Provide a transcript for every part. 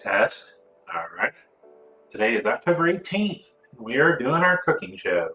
Test. All right. Today is October 18th. We are doing our cooking show.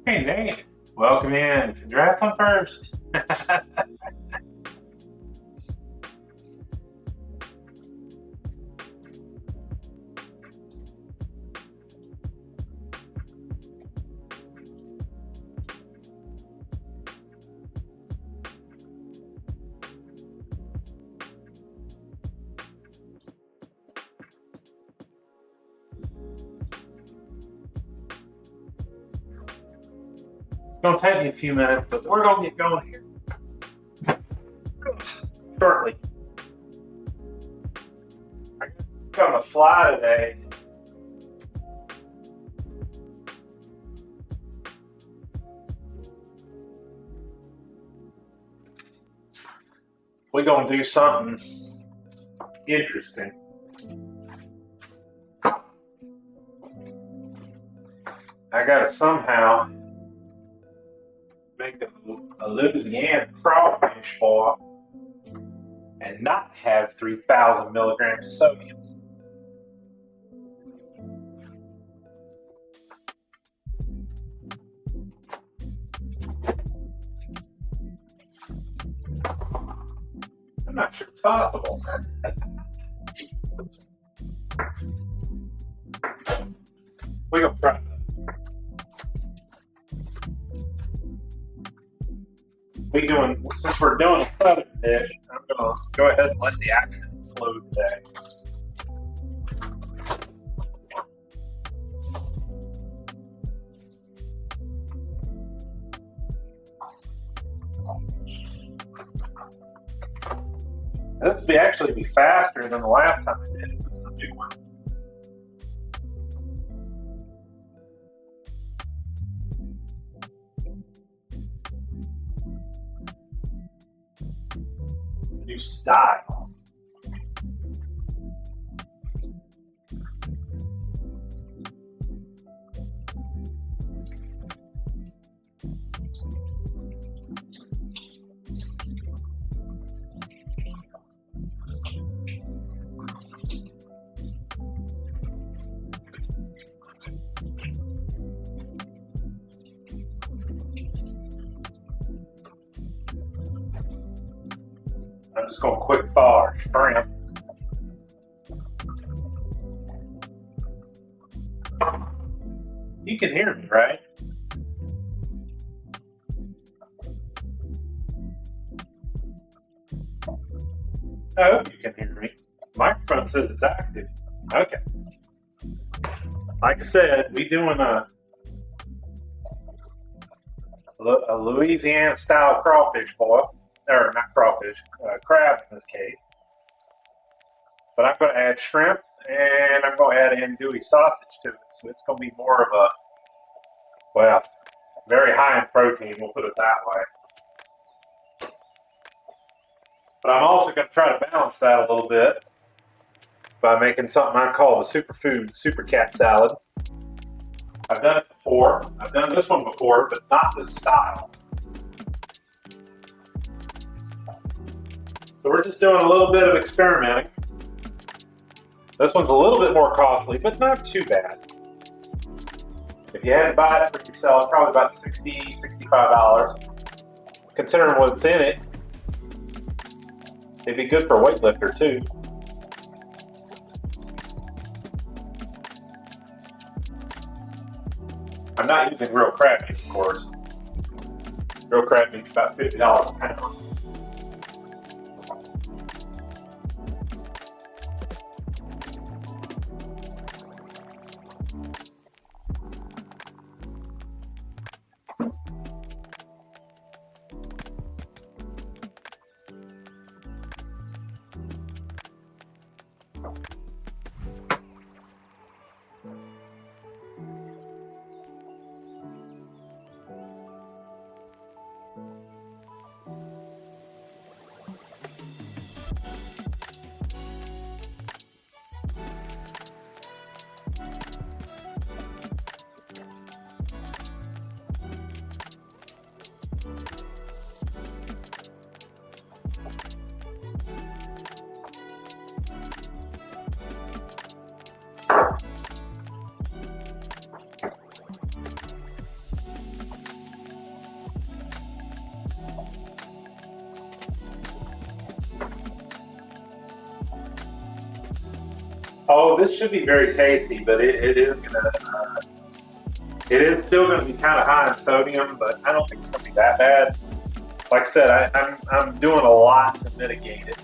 Hey, Nate. Welcome in. Congrats on first. It's going to take me a few minutes, but we're going to get going here shortly. I'm going to fly today. We're going to do something interesting. I got to somehow make a Louisiana crawfish boil and not have 3,000 milligrams of sodium. I'm not sure it's possible. We're going to try that. since we're doing a southern dish, I'm gonna go ahead and let the accent flow today. This will actually be faster than the last time I did it. This is a new one. New style. I'm just going to quick thaw our shrimp. You can hear me, right? I hope you can hear me. The microphone says it's active. Okay. Like I said, we doing a Louisiana style crawfish boil, or not crawfish, crab in this case. But I'm going to add shrimp and I'm going to add andouille sausage to it. So it's going to be more of a, well, very high in protein, we'll put it that way. But I'm also going to try to balance that a little bit by making something I call the superfood super cat salad. I've done it before. I've done this one before, but not this style. So we're just doing a little bit of experimenting. This one's a little bit more costly, but not too bad. If you had to buy it for yourself, probably about $60, $65. Considering what's in it, it'd be good for a weightlifter too. I'm not using real crab meat, of course. Real crab meat's about $50 a pound. Oh, this should be very tasty, but it is still gonna be kind of high in sodium, but I don't think it's gonna be that bad. Like I said, I'm doing a lot to mitigate it.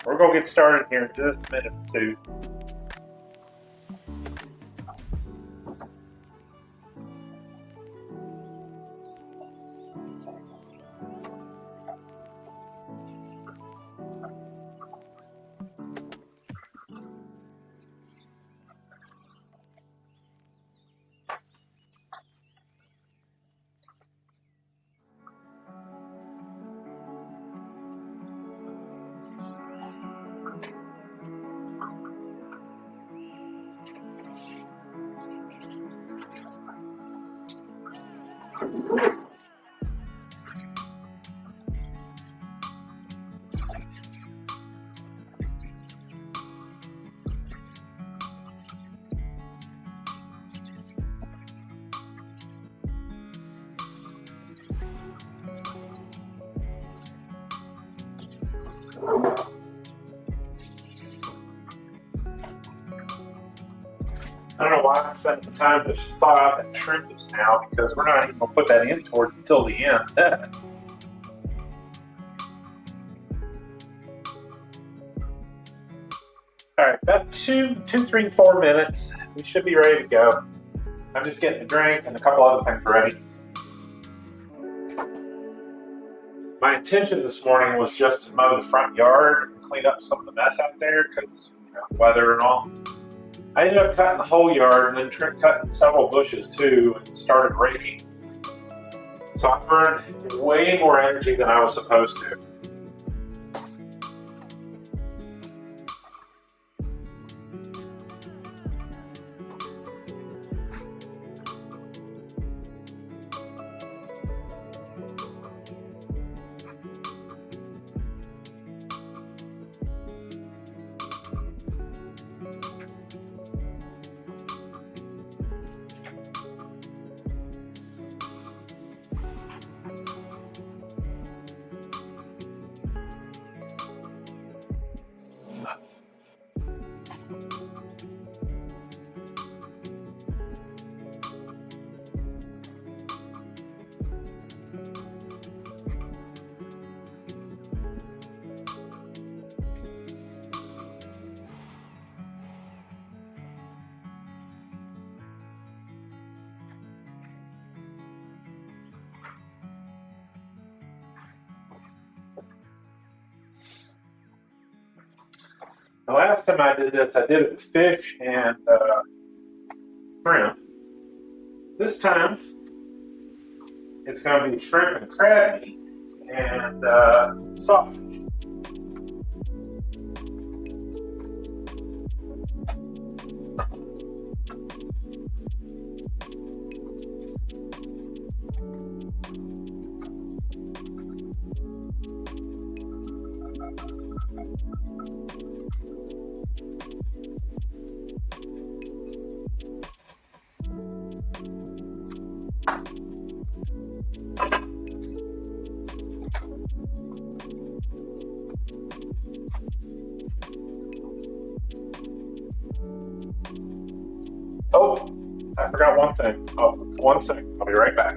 We're gonna get started here in just a minute or two. I don't know why I'm spending the time to thaw out that shrimp just now, because we're not even going to put that in until the end. All right, about 3, 4 minutes. We should be ready to go. I'm just getting a drink and a couple other things ready. My intention this morning was just to mow the front yard and clean up some of the mess out there because weather and all. I ended up cutting the whole yard and then cutting several bushes too and started raking. So I burned way more energy than I was supposed to. The last time I did this, I did it with fish and shrimp. This time, it's going to be shrimp and crab meat and sausage. Oh, I forgot one thing. Oh, 1 second. I'll be right back.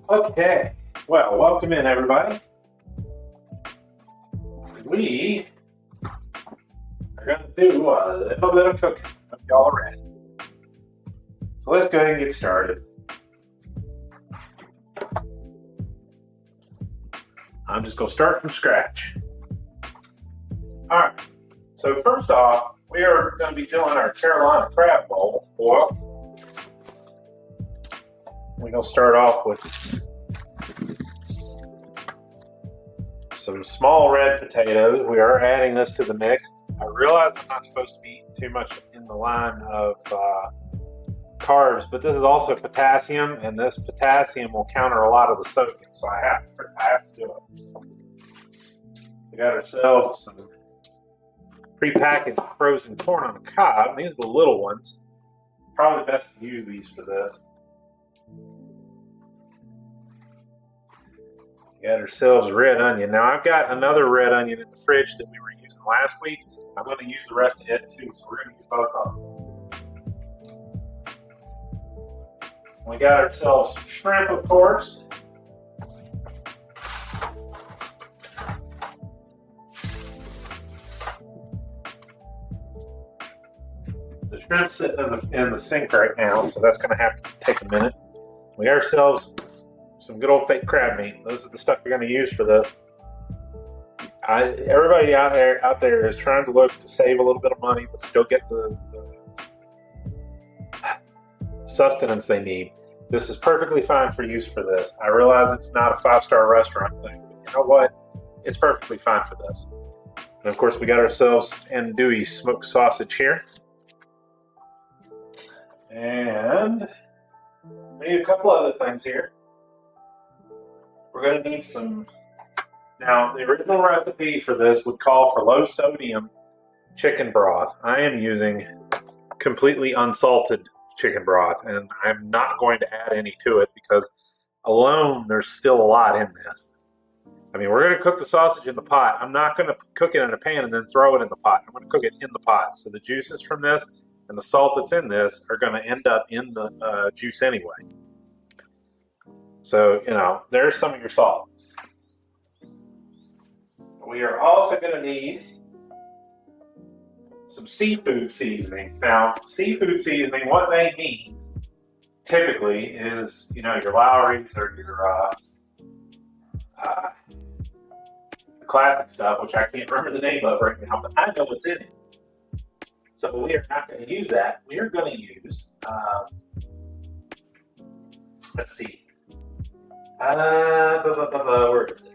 Okay, well, welcome in, everybody. We are going to do a little bit of cooking. Hope y'all are ready. So let's go ahead and get started. I'm just going to start from scratch. All right, so first off, we are going to be doing our Carolina crab bowl. We're going to start off with some small red potatoes. We are adding this to the mix. I realize I'm not supposed to be eating too much in the line of carbs, but this is also potassium, and this potassium will counter a lot of the sodium, so I have to do it. We got ourselves some prepackaged frozen corn on the cob. These are the little ones. Probably best to use these for this. We got ourselves red onion. Now I've got another red onion in the fridge that we were using last week. I'm going to use the rest of it too, so we're going to use both of them. We got ourselves shrimp, of course. The shrimp's sitting in the sink right now, so that's going to have to take a minute. We got ourselves some good old fake crab meat. This is the stuff you're going to use for this. Everybody out there is trying to look to save a little bit of money, but still get the sustenance they need. This is perfectly fine for use for this. I realize it's not a 5-star restaurant thing, but you know what? It's perfectly fine for this. And of course, we got ourselves andouille smoked sausage here. And we need a couple other things here. We're going to need some. Now, the original recipe for this would call for low sodium chicken broth. I am using completely unsalted chicken broth, and I'm not going to add any to it because alone there's still a lot in this. I mean, we're going to cook the sausage in the pot. I'm not going to cook it in a pan and then throw it in the pot. I'm going to cook it in the pot. So the juices from this and the salt that's in this are going to end up in the juice anyway. So, you know, there's some of your salt. We are also going to need some seafood seasoning. Now, seafood seasoning, what they mean typically is, you know, your Lowry's or your classic stuff, which I can't remember the name of right now, but I know what's in it. So we are not going to use that. We are going to use, let's see, where is it?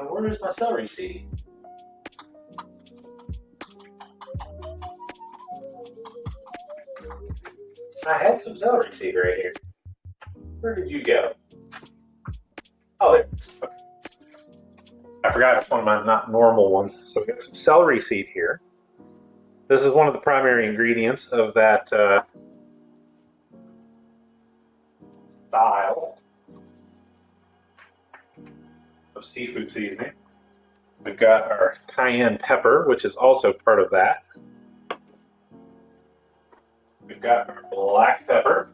Where is my celery seed? I had some celery seed right here. Where did you go? Oh, there. Okay. I forgot it's one of my not normal ones. So we got some celery seed here. This is one of the primary ingredients of that style of seafood seasoning. We've got our cayenne pepper, which is also part of that. We've got our black pepper,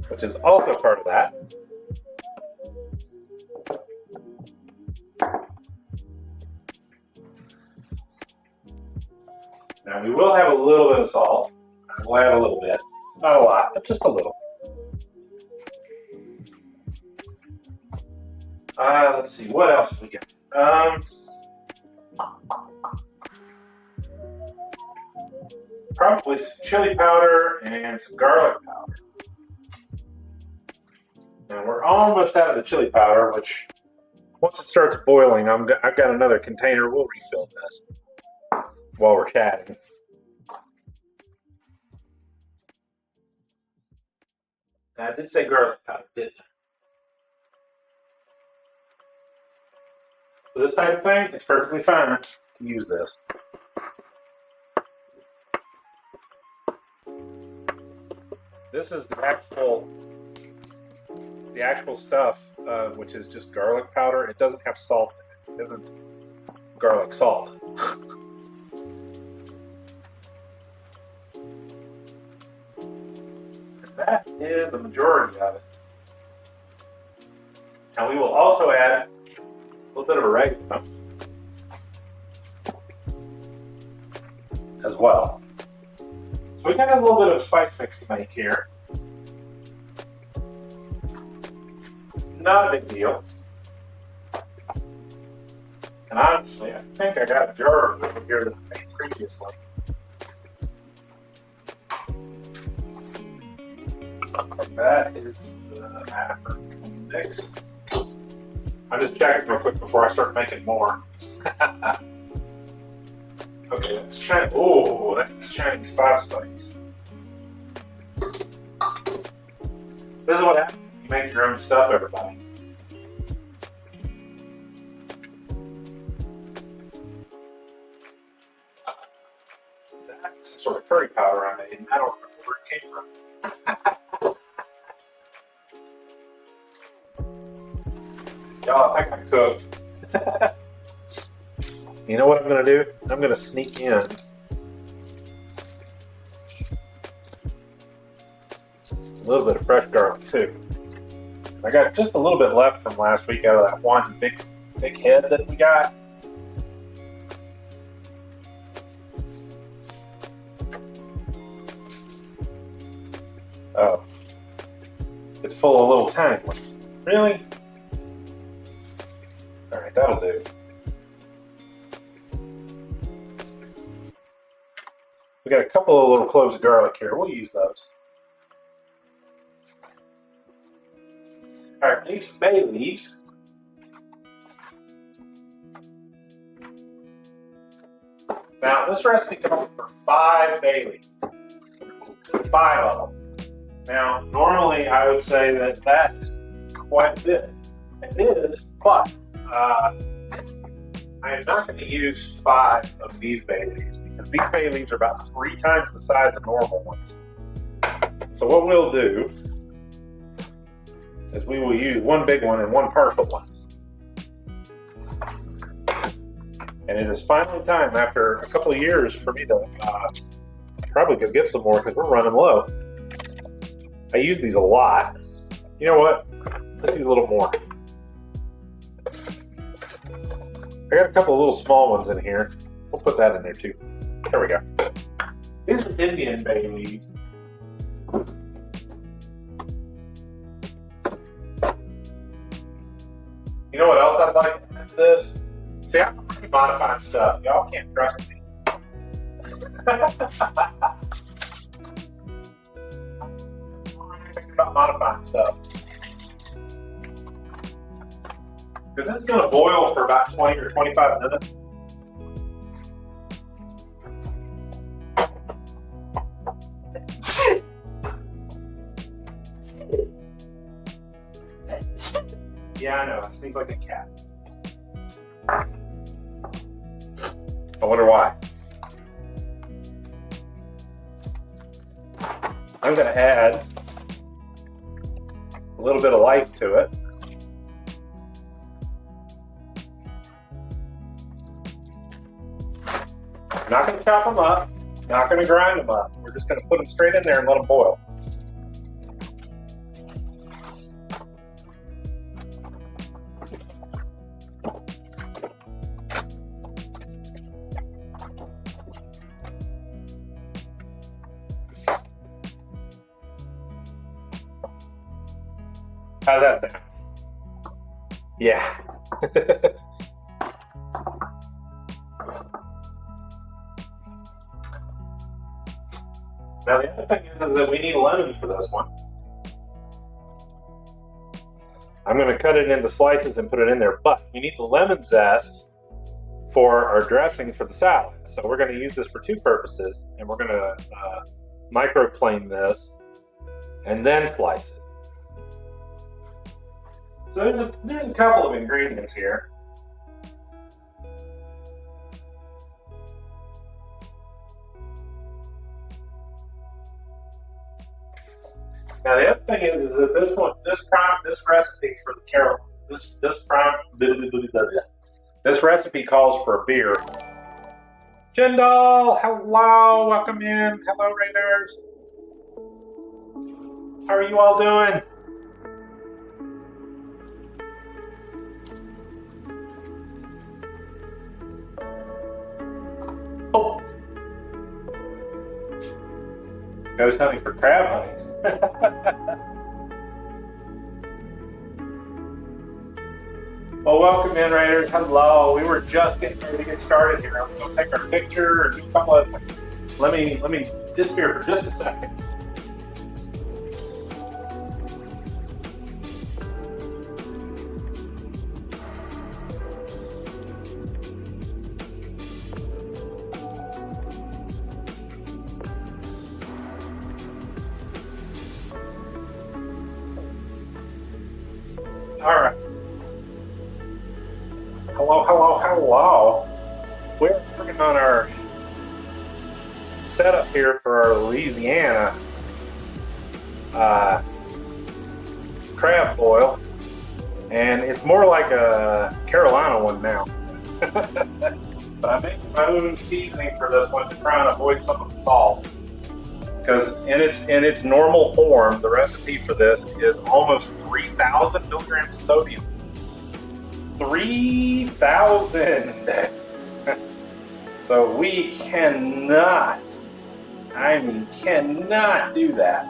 which is also part of that. Now we will have a little bit of salt. We'll add a little bit. Not a lot, but just a little. Let's see, what else we got? Probably some chili powder and some garlic powder. Now we're almost out of the chili powder, which once it starts boiling, I've got another container. We'll refill this while we're chatting. Now, I did say garlic powder, didn't I? For this type of thing, it's perfectly fine to use this. This is the actual stuff, which is just garlic powder. It doesn't have salt in it. It isn't garlic salt. And that is the majority of it. Now we will also add a little bit of oregano as well. So we got a little bit of spice mix to make here. Not a big deal. And honestly, I think I got a jar of it over here that I made previously. That is the African mix. I'm just checking real quick before I start making more. Okay, let's try. Oh, that's Chinese 5 spikes. This is what happens when you make your own stuff, everybody. That's some sort of curry powder I made, and I don't remember where it came from. Y'all, I can cook. You know what I'm going to do? I'm going to sneak in a little bit of fresh garlic too. I got just a little bit left from last week out of that one big head that we got. Oh, it's full of little tiny ones. Really? All right, that'll do. We got a couple of little cloves of garlic here. We'll use those. All right, need some bay leaves. Now, this recipe calls for 5 bay leaves. 5 of them. Now, normally I would say that that's quite a bit. It is, but I am not going to use 5 of these bay leaves because these bay leaves are about 3 times the size of normal ones. So what we'll do is we will use 1 big one and 1 partial one. And it is finally time, after a couple of years, for me to probably go get some more because we're running low. I use these a lot. You know what? Let's use a little more. I got a couple of little small ones in here. We'll put that in there too. There we go. These are Indian bay leaves. You know what else I'd like to add to this? See, I'm pretty modifying stuff. Y'all can't trust me. About modifying stuff. Because this is going to boil for about 20 or 25 minutes. Yeah, I know. It sneezes like a cat. I wonder why. I'm going to add a little bit of life to it. Not going to chop them up, not going to grind them up. We're just going to put them straight in there and let them boil. How's that sound? Yeah. Now the other thing is that we need lemon for this one. I'm going to cut it into slices and put it in there, but we need the lemon zest for our dressing for the salad. So we're going to use this for 2 purposes, and we're going to microplane this and then slice it. So there's a couple of ingredients here. Now the other thing is that this recipe for the Carol, this recipe calls for a beer. Jindal, hello, welcome in. Hello, Raiders. How are you all doing? Oh. Goes hunting for crab honey. Well, welcome in, Raiders. Hello. We were just getting ready to get started here. I was going to take our picture and do a couple of things. Let me disappear for just a second. little while, we're working on our setup here for our Louisiana crab boil, and it's more like a Carolina one now. But I make my own seasoning for this one to try and avoid some of the salt, because in its normal form, the recipe for this is almost 3,000 milligrams of sodium. 3,000. So we cannot, I mean, cannot do that.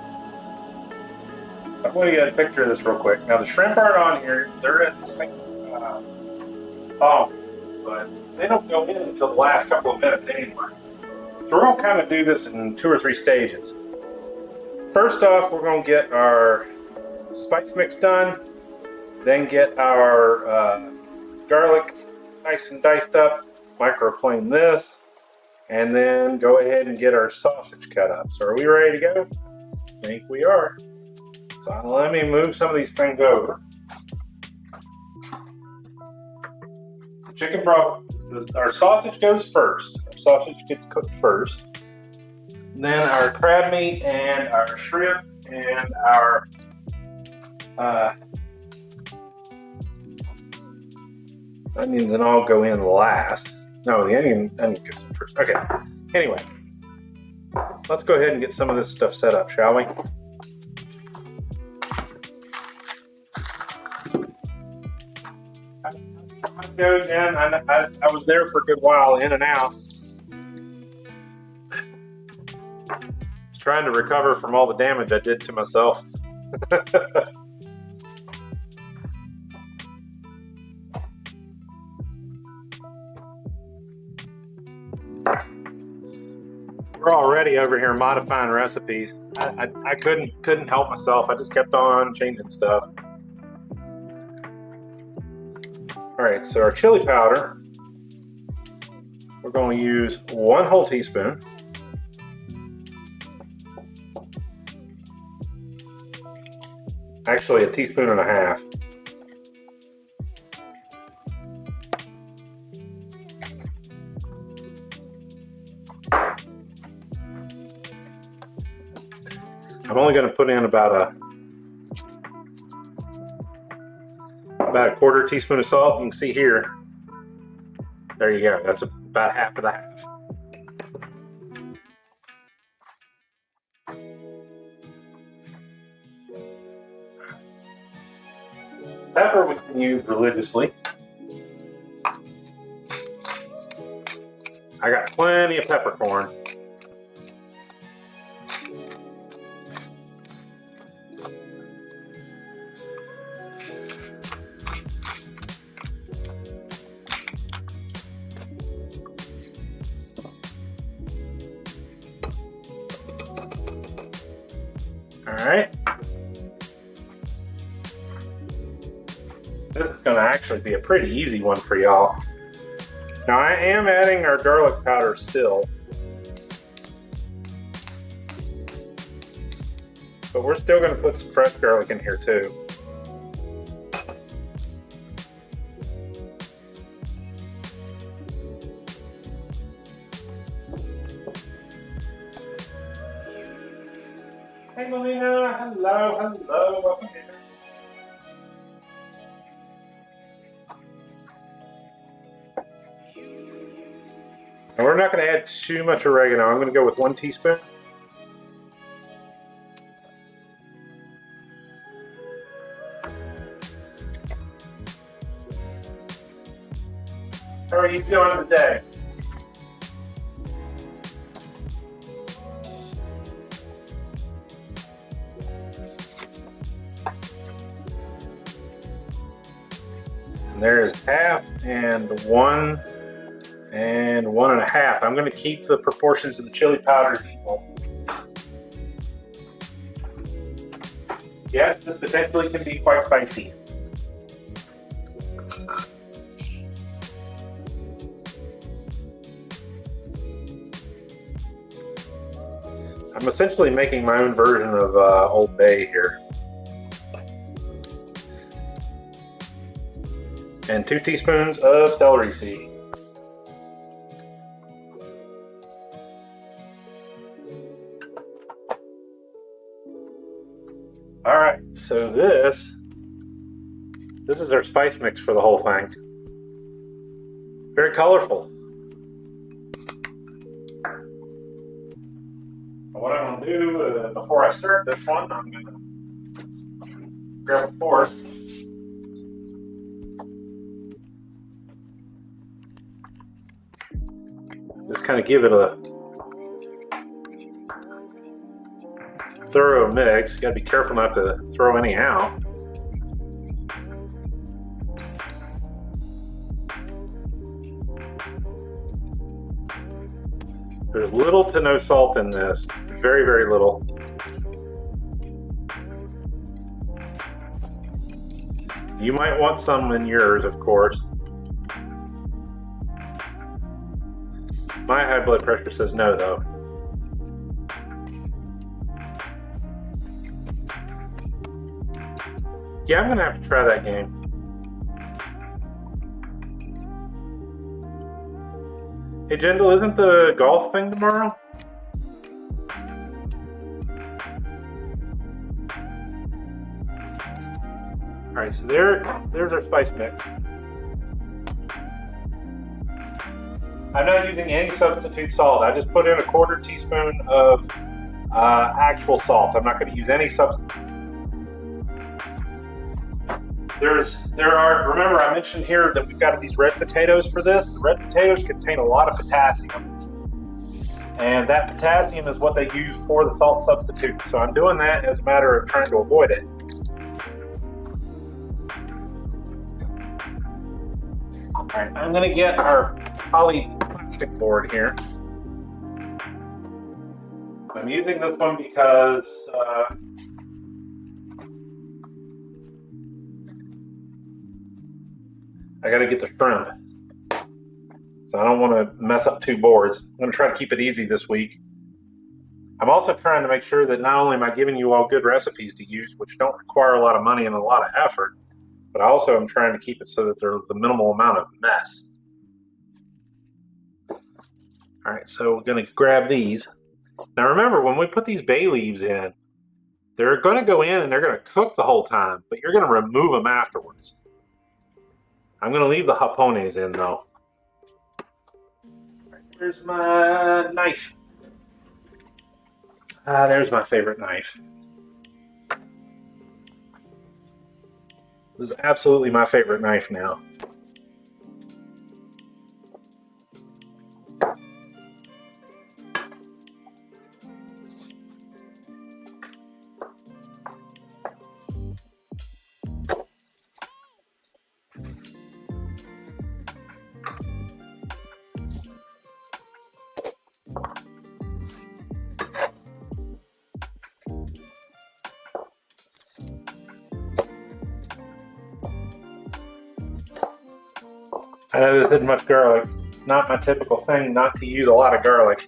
So I'm going to get a picture of this real quick. Now the shrimp aren't on here; they're at the same but they don't go in until the last couple of minutes anyway. So we're going to kind of do this in 2 or 3 stages. First off, we're going to get our spice mix done, then get our garlic nice and diced up, microplane this, and then go ahead and get our sausage cut up. So are we ready to go? I think we are. So let me move some of these things over. Chicken broth, our sausage goes first. Our sausage gets cooked first. Then our crab meat and our shrimp and our onions and all go in last. No, the onion goes in first. Okay. Anyway, let's go ahead and get some of this stuff set up, shall we? Go again. I was there for a good while, in and out. Just trying to recover from all the damage I did to myself. We're already over here modifying recipes. I couldn't help myself. I just kept on changing stuff. All right, so our chili powder, we're going to use 1 whole teaspoon. Actually, 1.5 teaspoons. I'm only going to put in about a 1/4 teaspoon of salt. You can see here. There you go. That's about half of the half. Pepper we can use religiously. I got plenty of peppercorn. All right. This is going to actually be a pretty easy one for y'all. Now I am adding our garlic powder still, but we're still going to put some fresh garlic in here too. Hey Melina, hello, welcome in. And we're not going to add too much oregano. I'm going to go with 1 teaspoon. How are you feeling today? And there is half and 1 and 1.5. I'm going to keep the proportions of the chili powders equal. Yes, this potentially can be quite spicy. I'm essentially making my own version of Old Bay here. And 2 teaspoons of celery seed. So this is our spice mix for the whole thing. Very colorful. What I'm going to do before I start this one, I'm going to grab a fork. Just kind of give it a thorough mix. You got to be careful not to throw any out. There's little to no salt in this. Very, very little. You might want some in yours, of course. My high blood pressure says no, though. Yeah, I'm gonna have to try that game. Hey, Jindal, isn't the golf thing tomorrow? All right, so there's our spice mix. I'm not using any substitute salt. I just put in a 1/4 teaspoon of actual salt. I'm not going to use any substitute. Remember I mentioned here that we've got these red potatoes for this. The red potatoes contain a lot of potassium. And that potassium is what they use for the salt substitute. So I'm doing that as a matter of trying to avoid it. All right, I'm going to get our poly plastic board here. I'm using this one because I got to get the shrimp. So I don't want to mess up 2 boards. I'm going to try to keep it easy this week. I'm also trying to make sure that not only am I giving you all good recipes to use, which don't require a lot of money and a lot of effort, but also I'm trying to keep it so that there's the minimal amount of mess. All right, so we're going to grab these. Now remember, when we put these bay leaves in, they're going to go in and they're going to cook the whole time, but you're going to remove them afterwards. I'm going to leave the japones in though. Right, there's my knife. There's my favorite knife. This is absolutely my favorite knife now. I know this isn't much garlic. It's not my typical thing not to use a lot of garlic.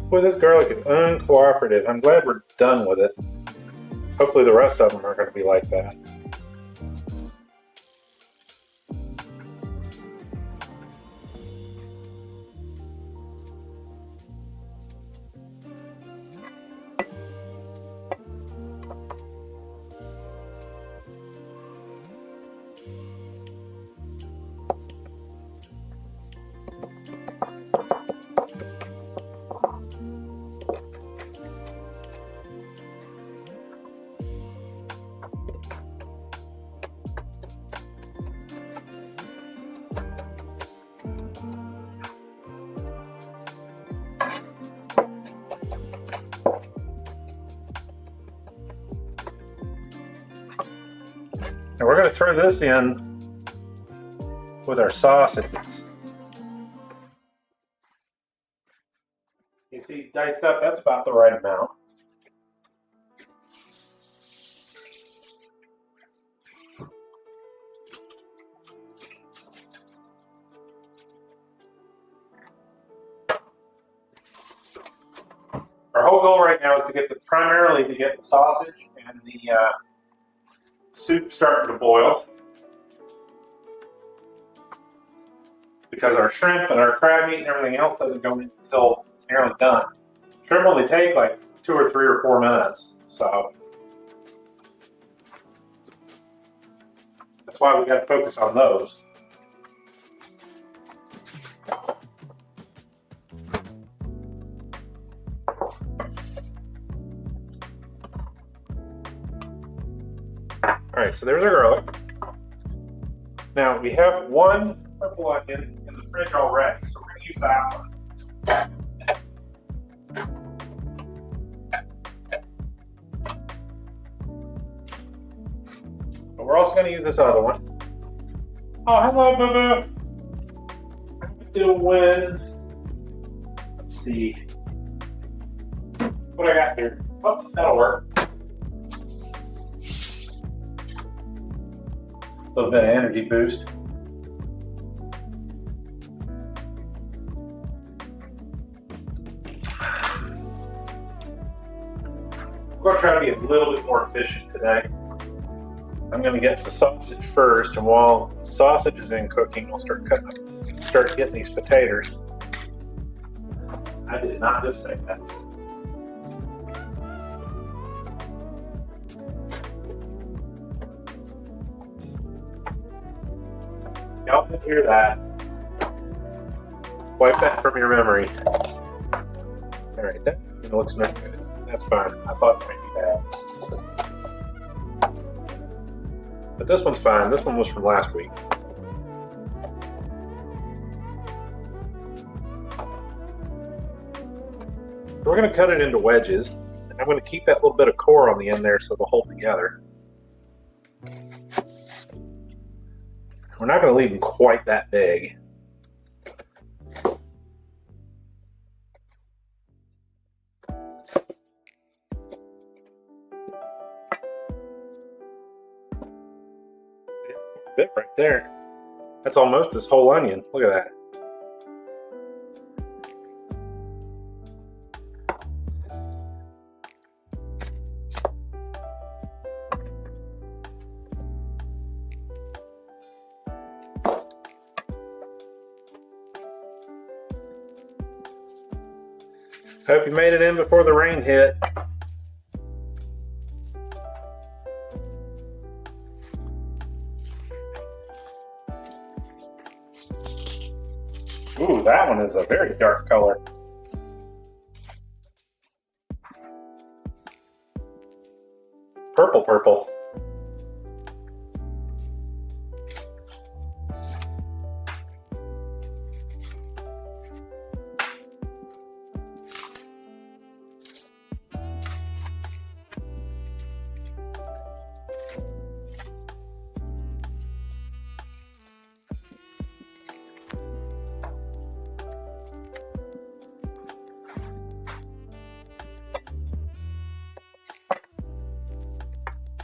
Boy, this garlic is uncooperative. I'm glad we're done with it. Hopefully the rest of them are going to be like that. And we're going to throw this in with our sausages. You see, diced up, that's about the right amount. whole goal right now is to get primarily to get the sausage and the soup starting to boil, because our shrimp and our crab meat and everything else doesn't go in until it's nearly done. Shrimp only take like 2 or 3 or 4 minutes, so that's why we got to focus on those. All right, so there's our garlic. Now we have one purple onion in the fridge already, so we're going to use that one. But we're also going to use this other one. Oh, hello, Boo Boo. How you doing? Let's see. What I got here? Oh, that'll work. A little bit of energy boost. I'm going to try to be a little bit more efficient today. I'm going to get the sausage first, and while the sausage is in cooking, we'll start getting these potatoes. I did not just say that. Y'all can hear that. Wipe that from your memory. All right, that looks not good. That's fine. I thought it might be bad. But this one's fine. This one was from last week. We're going to cut it into wedges. And I'm going to keep that little bit of core on the end there so it'll hold together. We're not going to leave them quite that big. A bit right there. That's almost this whole onion. Look at that. Hope you made it in before the rain hit. Ooh, that one is a very dark color. Purple, purple.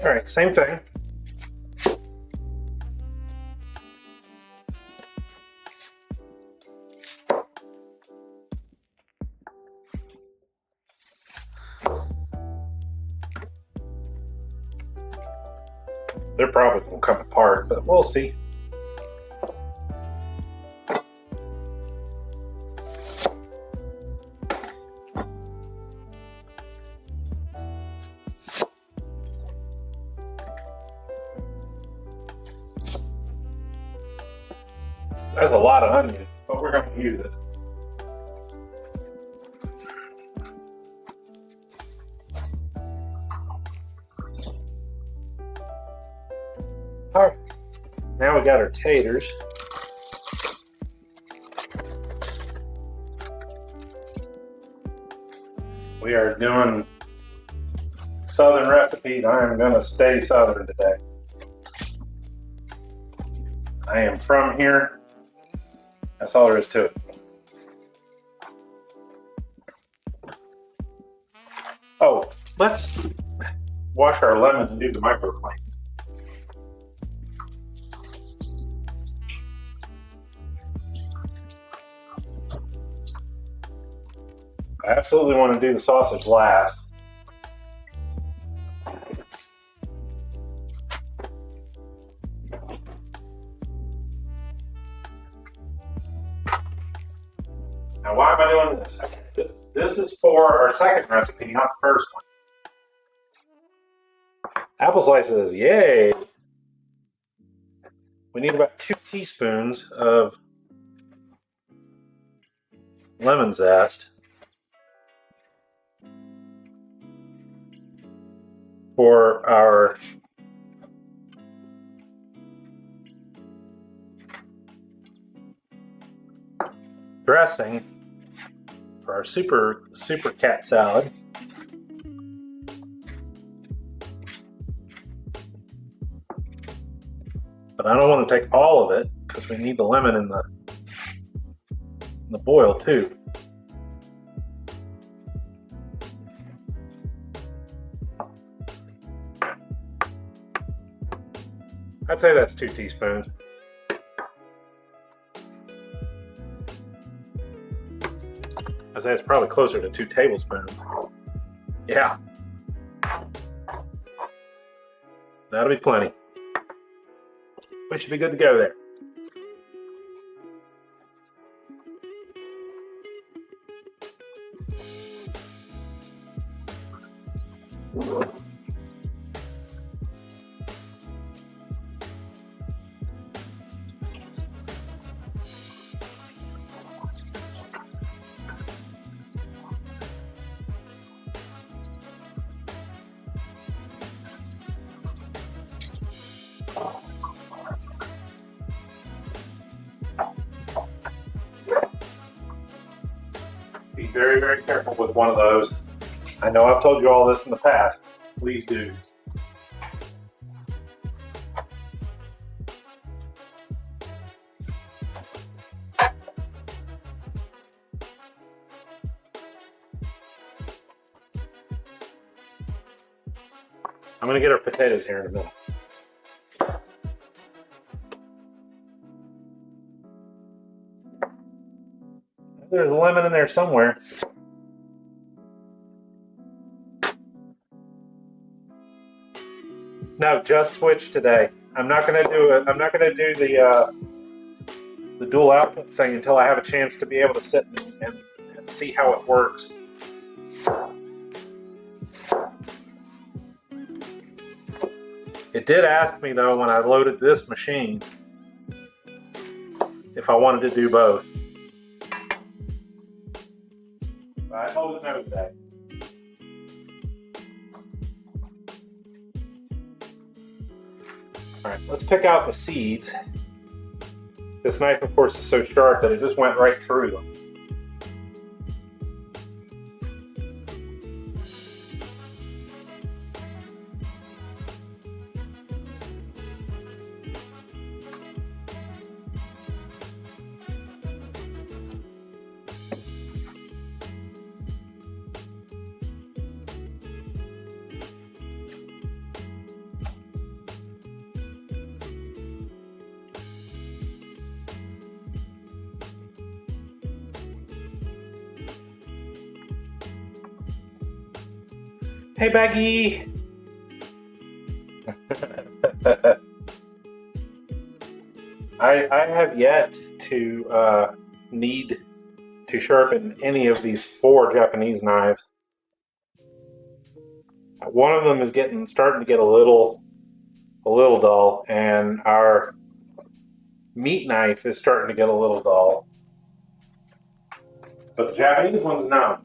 All right, same thing. They're probably going to come apart, but we'll see. That's a lot of onion, but we're going to use it. All right, now we got our taters. We are doing Southern recipes. I am going to stay Southern today. I am from here. That's all there is to it. Oh, let's wash our lemon and do the microclean. I absolutely want to do the sausage last. Now, why am I doing this? This is for our second recipe, not the first one. Apple slices, yay! We need about 2 teaspoons of lemon zest for our dressing for our super cat salad. But I don't want to take all of it because we need the lemon in the boil too. I'd say that's 2 teaspoons. I'd say it's probably closer to 2 tablespoons. Yeah. That'll be plenty. We should be good to go there. Be very, very careful with one of those. I know I've told you all this in the past. Please do. I'm going to get our potatoes here in a minute. There's a lemon in there somewhere. No, just Twitch today. I'm not going to do it. I'm not going to do the dual output thing until I have a chance to be able to sit and see how it works. It did ask me though when I loaded this machine if I wanted to do both. But I told it no today. Alright, let's pick out the seeds. This knife, of course, is so sharp that it just went right through them. Hey, Baggy! I have yet to need to sharpen any of these 4 Japanese knives. One of them is starting to get a little dull, and our meat knife is starting to get a little dull. But the Japanese ones, no.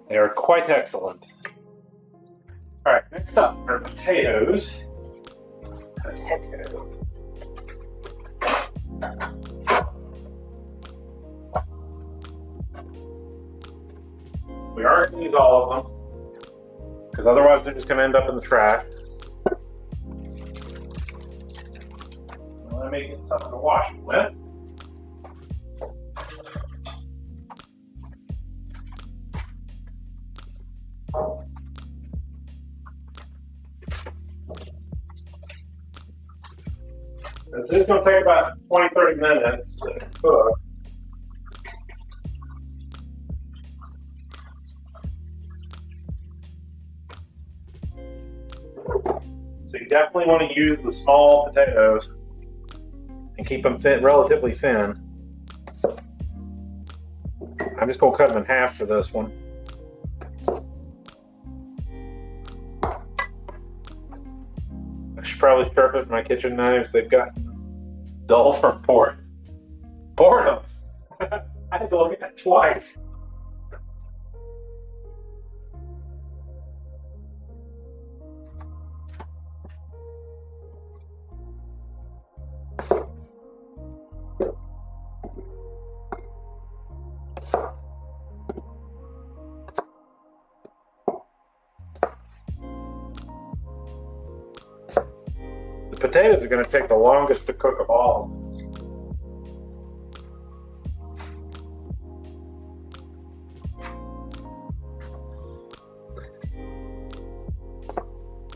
They are quite excellent. All right, next up are potatoes. We are going to use all of them, because otherwise they're just going to end up in the trash. Well, let me get something to wash them with. This is going to take about 20-30 minutes to cook. So you definitely want to use the small potatoes and keep them relatively thin. I'm just going to cut them in half for this one. I should probably sharpen my kitchen knives. They've gotten dull from boredom. I had to look at that twice. The potatoes are going to take the longest to cook of all of this.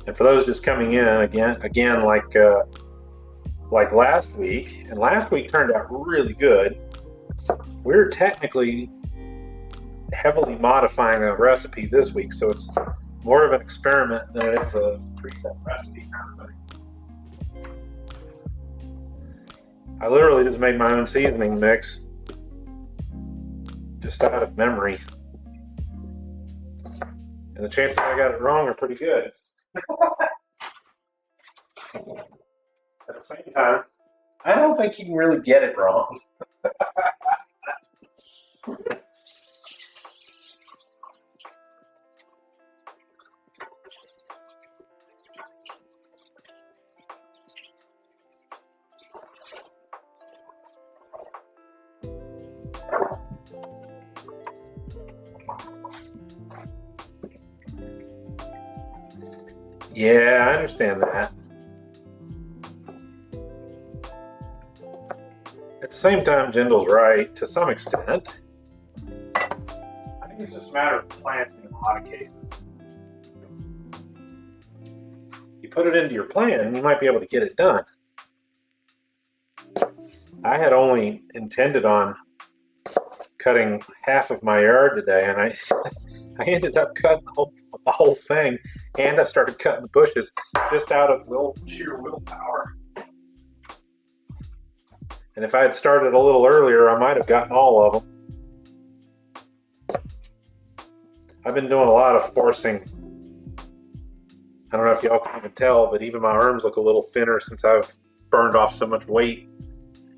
And for those just coming in, again, like last week, and last week turned out really good. We're technically heavily modifying a recipe this week, so it's more of an experiment than it is a preset recipe kind of thing. I literally just made my own seasoning mix just out of memory. And the chances I got it wrong are pretty good. At the same time, I don't think you can really get it wrong. Yeah, I understand that. At the same time, Jindal's right to some extent. I think it's just a matter of planning in a lot of cases. You put it into your plan, you might be able to get it done. I had only intended on cutting half of my yard today, and I ended up cutting the whole thing, and I started cutting the bushes just out of sheer willpower. And if I had started a little earlier, I might have gotten all of them. I've been doing a lot of forcing. I don't know if y'all can even tell, but even my arms look a little thinner since I've burned off so much weight.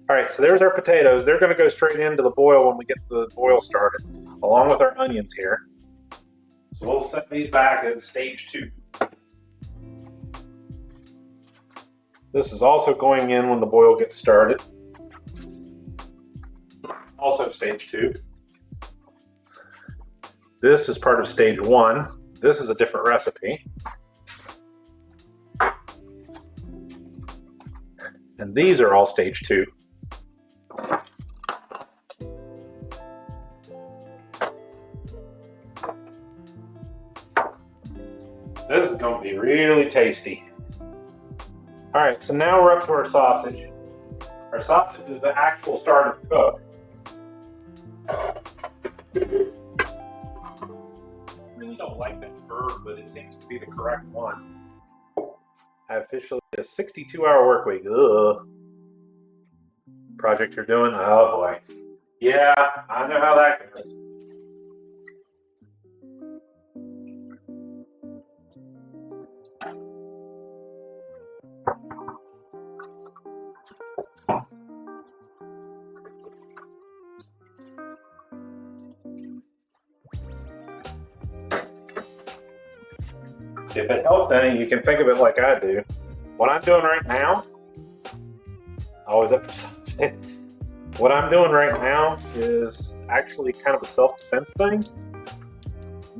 All right, so there's our potatoes. They're going to go straight into the boil when we get the boil started, along with our onions here. So we'll set these back at stage 2. This is also going in when the boil gets started. Also stage 2. This is part of stage 1. This is a different recipe. And these are all stage 2. This is going to be really tasty. All right, so now we're up to our sausage. Our sausage is the actual start of the cook. I really don't like that verb, but it seems to be the correct one. I officially a 62-hour work week. Ugh. Project you're doing? Oh boy. Yeah, I know how that goes. If it helps any, you can think of it like I do. What I'm doing right now, always up for something. What I'm doing right now is actually kind of a self-defense thing.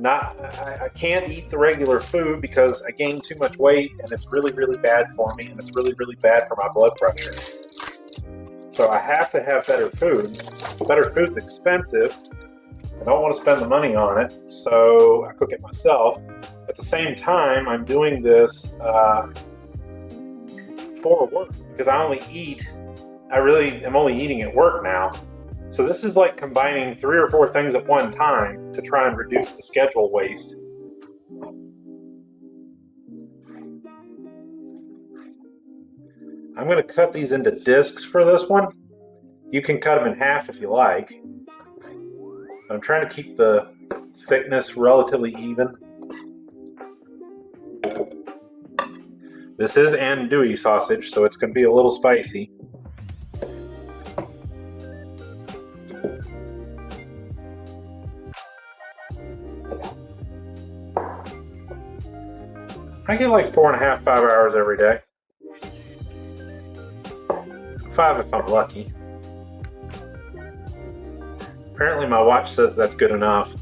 I can't eat the regular food because I gained too much weight and it's really, really bad for me and it's really, really bad for my blood pressure. So I have to have better food. Better food's expensive. I don't want to spend the money on it, so I cook it myself. At the same time, I'm doing this before work because I really am only eating at work now. So this is like combining 3 or 4 things at one time to try and reduce the schedule waste. I'm going to cut these into discs for this one. You can cut them in half if you like. I'm trying to keep the thickness relatively even. This is andouille sausage, so it's going to be a little spicy. I get like 4.5, 5 hours every day. 5 if I'm lucky. Apparently my watch says that's good enough.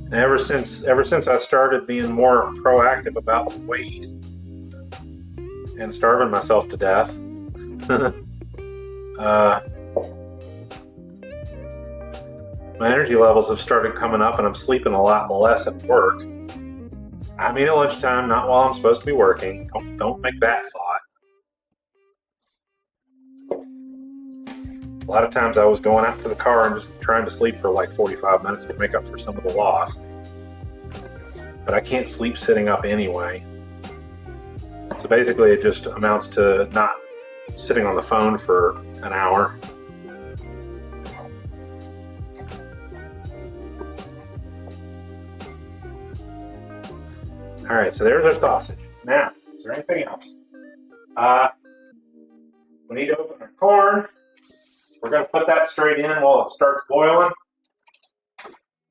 And ever since I started being more proactive about the weight and starving myself to death, my energy levels have started coming up and I'm sleeping a lot less at work. I mean at lunchtime, not while I'm supposed to be working. Don't make that thought. A lot of times I was going out to the car and just trying to sleep for like 45 minutes to make up for some of the loss. But I can't sleep sitting up anyway. So basically it just amounts to not sitting on the phone for an hour. All right, so there's our sausage. Now, is there anything else? We need to open our corn. We're going to put that straight in while it starts boiling.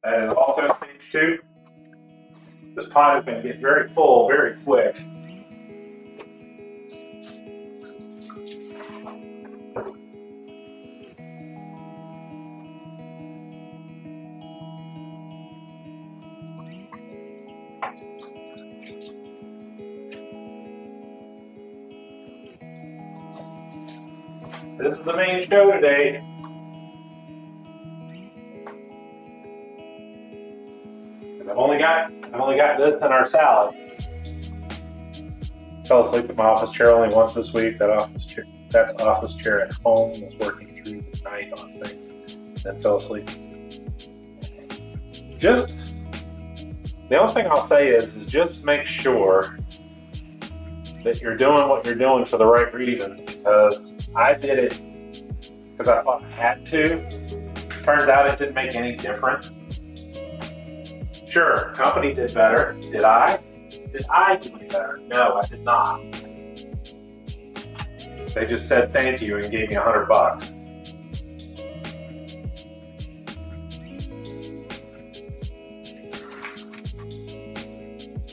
That is also stage 2. This pot is going to get very full very quick. This is the main show today. I've only got this and our salad. Fell asleep at my office chair only once this week. That's office chair at home. Was working through the night on things, then fell asleep. Just the only thing I'll say is just make sure that you're doing what you're doing for the right reason, because I did it because I thought I had to. Turns out it didn't make any difference. Sure, company did better. Did I? Did I do any better? No, I did not. They just said thank you and gave me $100.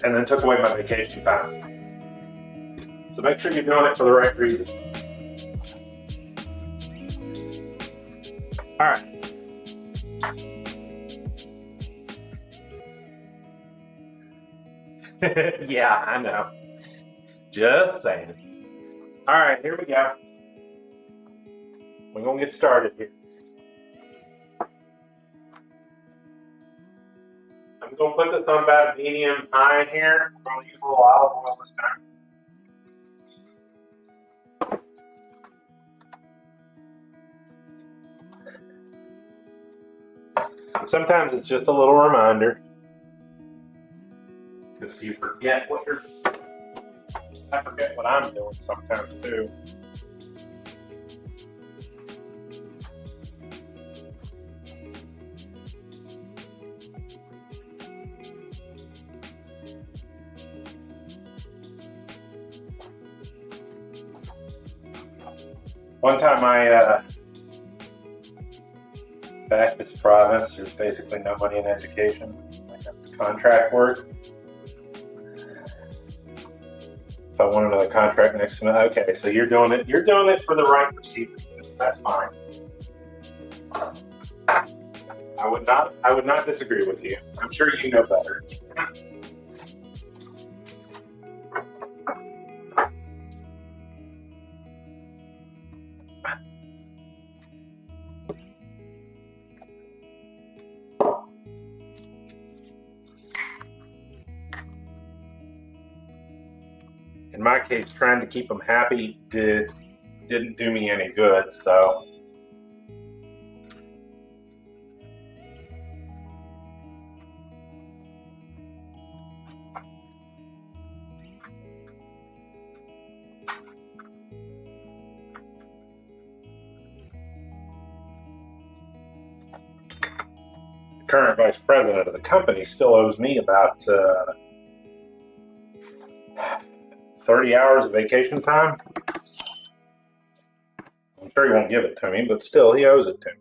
And then took away my vacation time. So make sure you're doing it for the right reason. All right. Yeah, I know. Just saying. All right, here we go. We're going to get started here. I'm going to put this on about medium high here. I'm going to use a little olive oil this time. Sometimes it's just a little reminder. Because you forget what you're... I forget what I'm doing sometimes too. One time back in this province, there's basically no money in education. I got contract work. If I wanted another contract next to me, okay, so you're doing it for the right procedure. That's fine. I would not disagree with you. I'm sure you know better. in my case, trying to keep them happy didn't do me any good. So the current vice president of the company still owes me about 30 hours of vacation time. I'm sure he won't give it to me, but still, he owes it to me.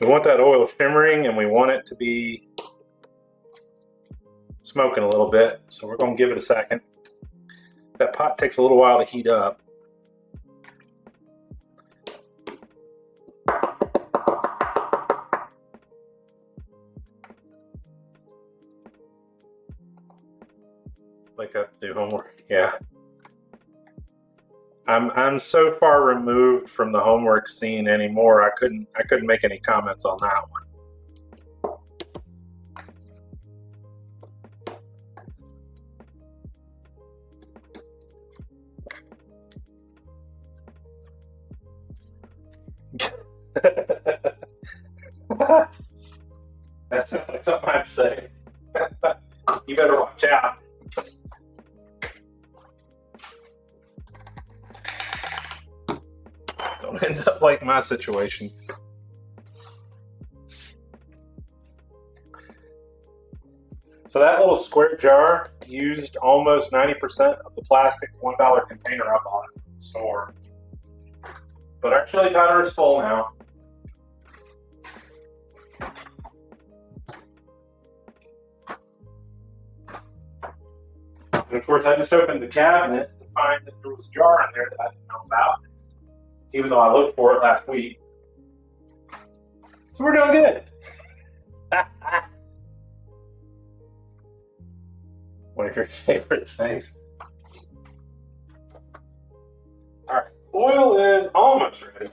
We want that oil shimmering, and we want it to be smoking a little bit, so we're going to give it a second. That pot takes a little while to heat up. Wake up, do homework. Yeah. I'm so far removed from the homework scene anymore. I couldn't make any comments on that one. That sounds like something I'd say. You better watch out. Don't end up like my situation. So that little square jar used almost 90% of the plastic $1 container I bought from the store. But our chili powder is full now. And of course, I just opened the cabinet to find that there was a jar in there that I didn't know about, even though I looked for it last week. So we're doing good. One of your favorite things. All right, oil is almost ready.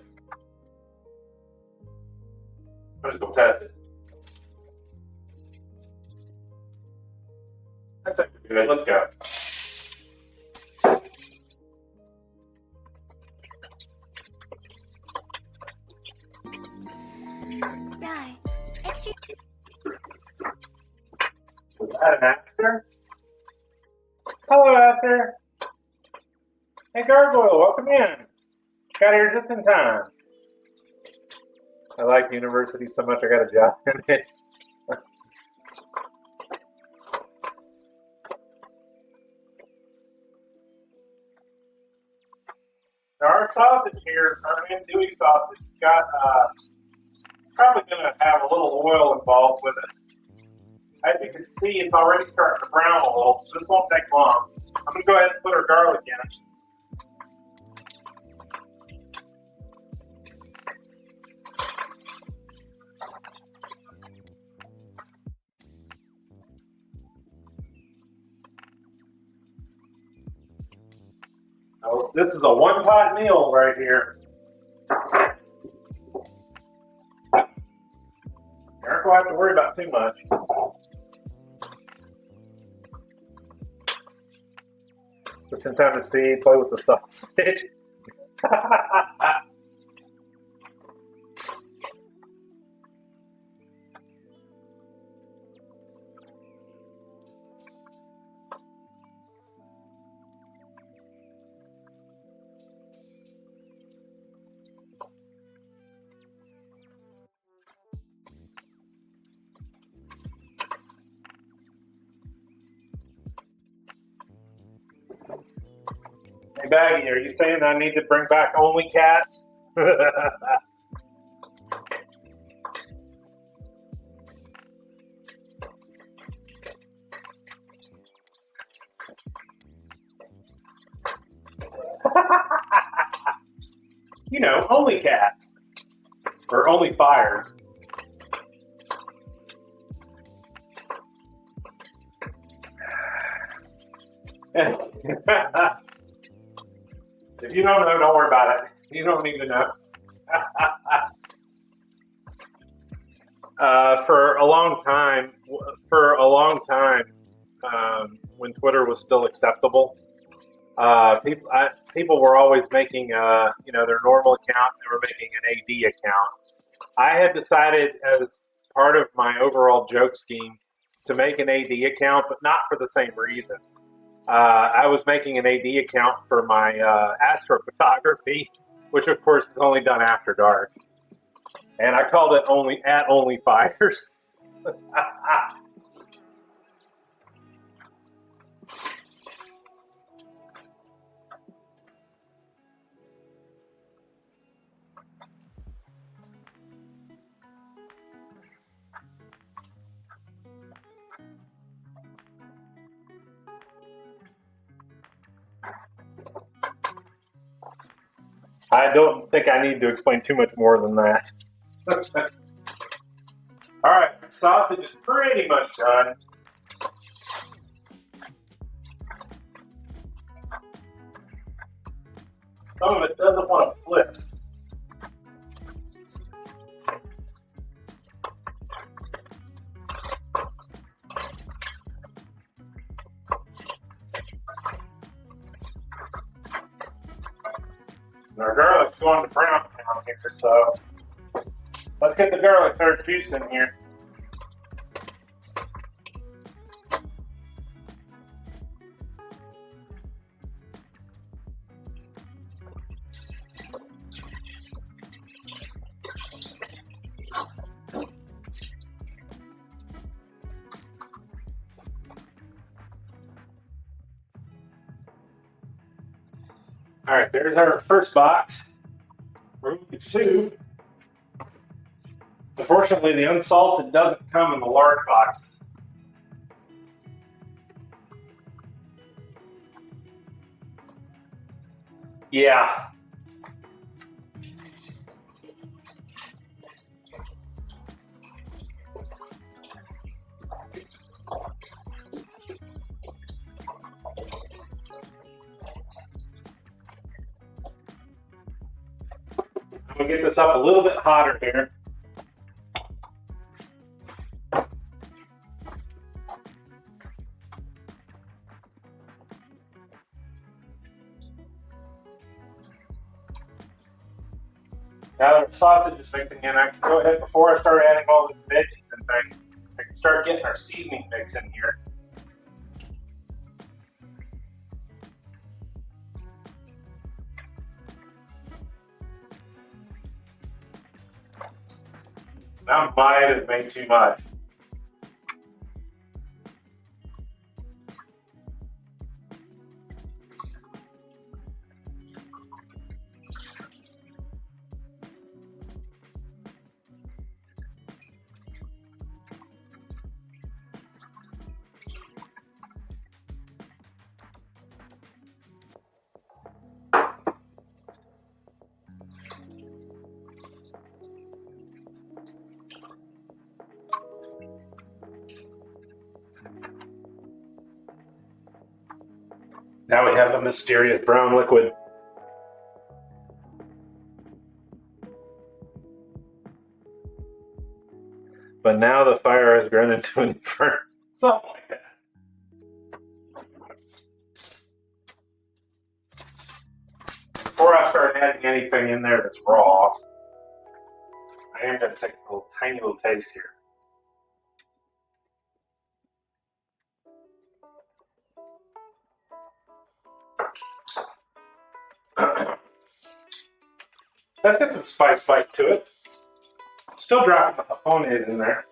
I'm just gonna test it. That's actually good. Let's go. Was that an Aster? Hello, Aster. Hey, Gargoyle, welcome in. Got here just in time. I like university so much I got a job in it. Now our sausage here, our andouille sausage, got probably going to have a little oil involved with it. As you can see, it's already starting to brown a little, so this won't take long. I'm going to go ahead and put our garlic in it. Oh, this is a one-pot meal right here. You aren't going to have to worry about too much. Just in time to see, play with the sausage. Hey, Baggy, are you saying I need to bring back only cats? You know, only cats. Or only fires. If you don't know, don't worry about it. You don't need to know. For a long time, when Twitter was still acceptable, people were always making, their normal account. They were making an AD account. I had decided, as part of my overall joke scheme, to make an AD account, but not for the same reason. I was making an AD account for my astrophotography, which of course is only done after dark, and I called it only fires. I don't think I need to explain too much more than that. All right, sausage is pretty much done. Some of it doesn't want to flip. And our garlic's going to brown down here, so let's get the garlic juice in here. All right, there's our first box. We're moving to 2. Unfortunately, the unsalted doesn't come in the large boxes. Yeah. I'm going to get this up a little bit hotter here. Now that the sausage is mixing in, I can go ahead, before I start adding all the veggies and things, I can start getting our seasoning mix in here. That might have made too much. Now we have a mysterious brown liquid. But now the fire has grown into an inferno. Something like that. Before I start adding anything in there that's raw, I am going to take a tiny little taste here. Let's get some spice bite to it. Still dropping the japonese in there.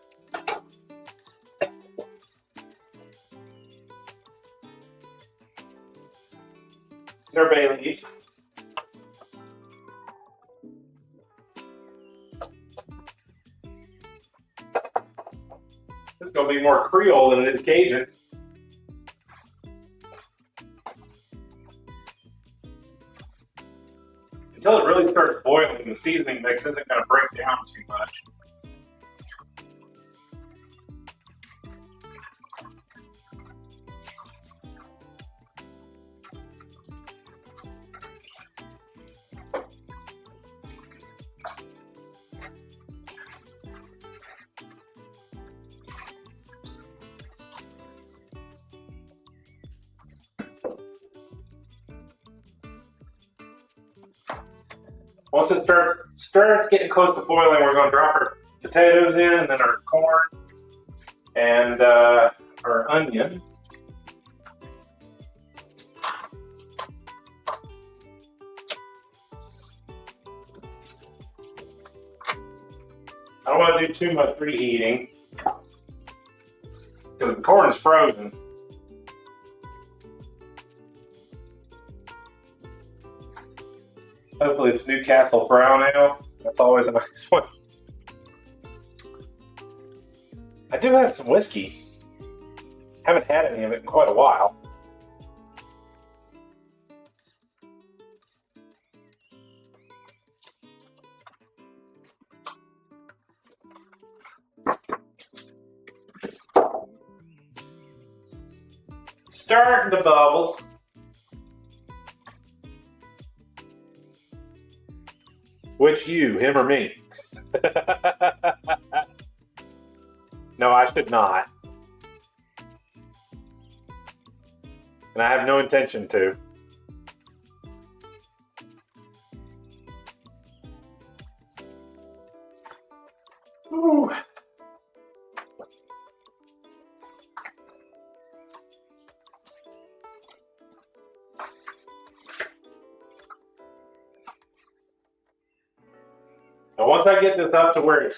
They're bay leaves. This is going to be more Creole than it is Cajun. Until it really starts boiling, the seasoning mix isn't going to break down too much. Once it starts getting close to boiling, we're going to drop our potatoes in, and then our corn, and our onion. I don't want to do too much reheating because the corn is frozen. Hopefully it's Newcastle brown ale. That's always a nice one. I do have some whiskey. Haven't had any of it in quite a while. Starting to bubble. Which you, him or me? No, I should not. And I have no intention to. Ooh. Now once I get this up to where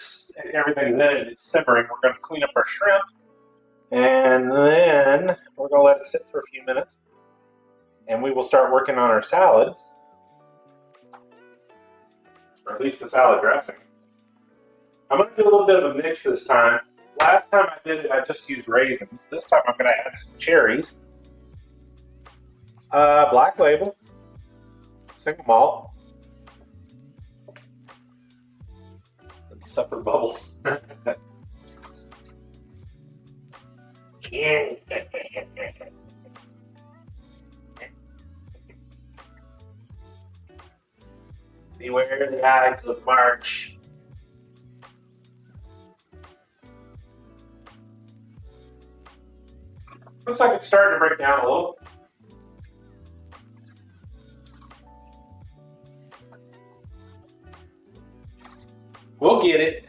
everything's in it, it's simmering, we're going to clean up our shrimp. And then we're going to let it sit for a few minutes. And we will start working on our salad. Or at least the salad dressing. I'm going to do a little bit of a mix this time. Last time I did it, I just used raisins. This time I'm going to add some cherries. Black label. Single malt. And supper bubble. Beware the Ides of March. Looks like it's starting to break down a little. We'll get it.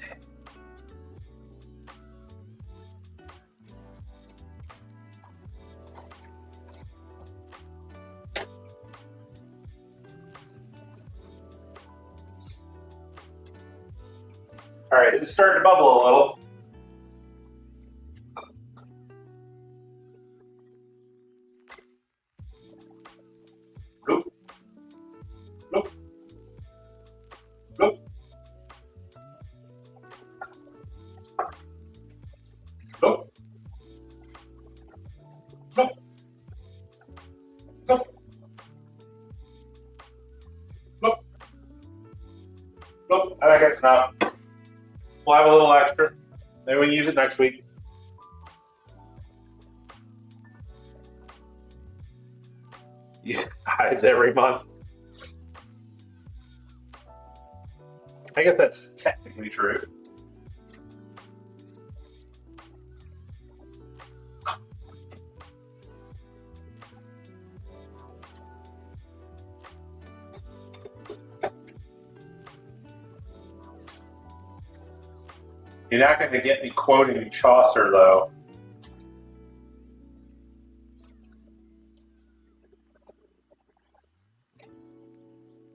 All right, it's starting to bubble a little. Bloop. Bloop. Bloop. Bloop. Bloop. Bloop. Bloop. Bloop. I think that's enough. We'll have a little extra. Maybe we can use it next week. Use hides every month. I guess that's technically true. You're not going to get me quoting Chaucer, though.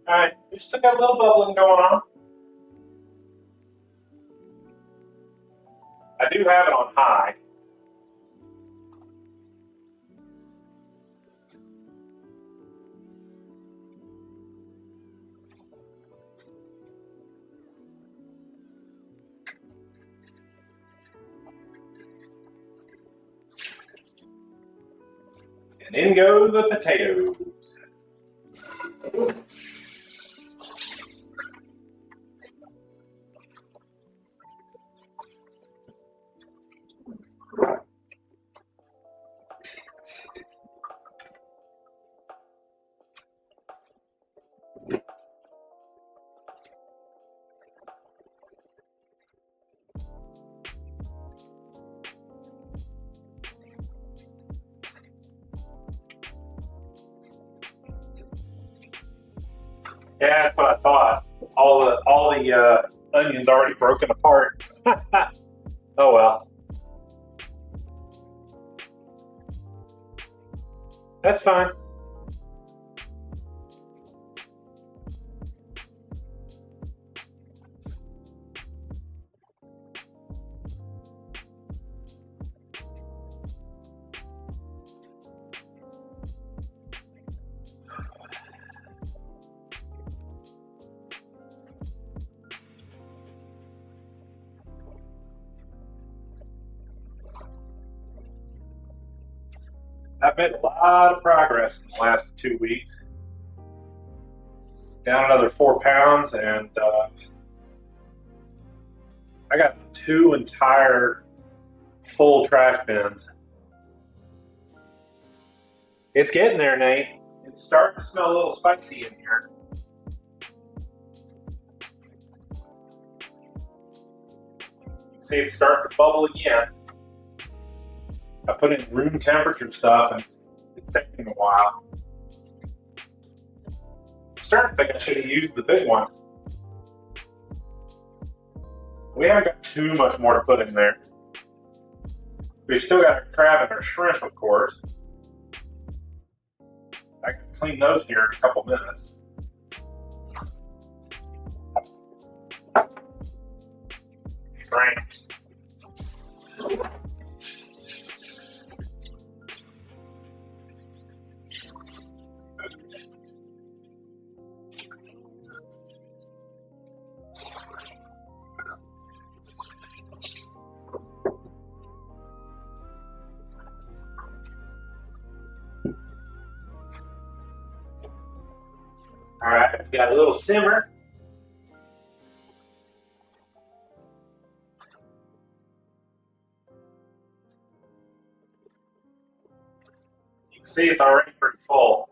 Alright, we still got a little bubbling going on. I do have it on high. And in go the potatoes. Yeah, that's what I thought. all the onions already broken apart. Oh well, that's fine. I've made a lot of progress in the last 2 weeks. Down another 4 pounds, and I got 2 entire full trash bins. It's getting there, Nate. It's starting to smell a little spicy in here. You see it's starting to bubble again. I put in room temperature stuff, and it's taking a while. I'm starting to think I should have used the big one. We haven't got too much more to put in there. We've still got our crab and our shrimp, of course. I can clean those here in a couple minutes. Shrimps. All right, we got a little simmer. You can see it's already pretty full.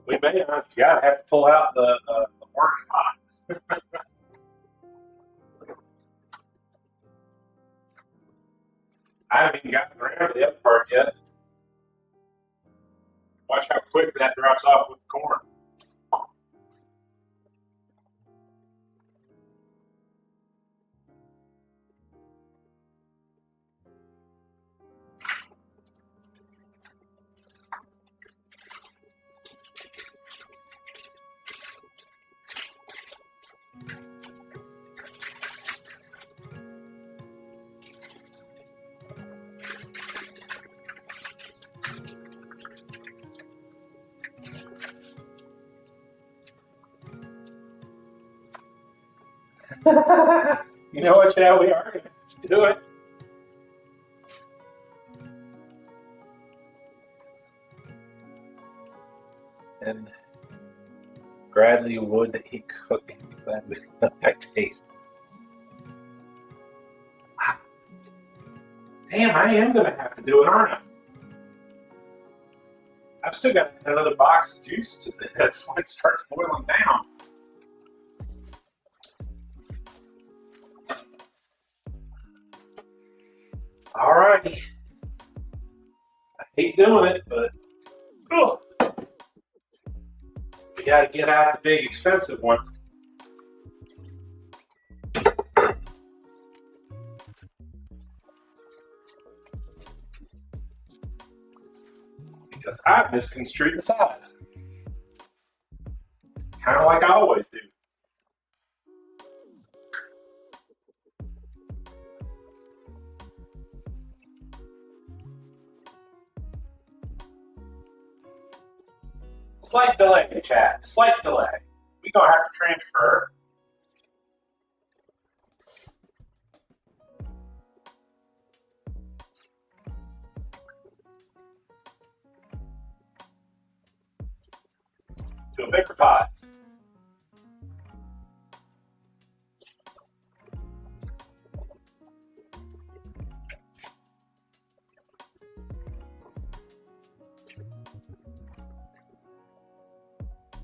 We may have to pull out the orange pot. I haven't even gotten around to the other part yet. Watch how quick that drops off with the corn. You know what, Chad? We are going to do it. And Bradley would he cook that with that taste? Damn, I am going to have to do it, aren't I? I've still got another box of juice to this when it starts boiling down. Alrighty. I hate doing it, but we got to get out the big expensive one. Because I've misconstrued the size. Kind of like I always do. Slight delay, chat. Slight delay. We're going to have to transfer. To a bigger pot.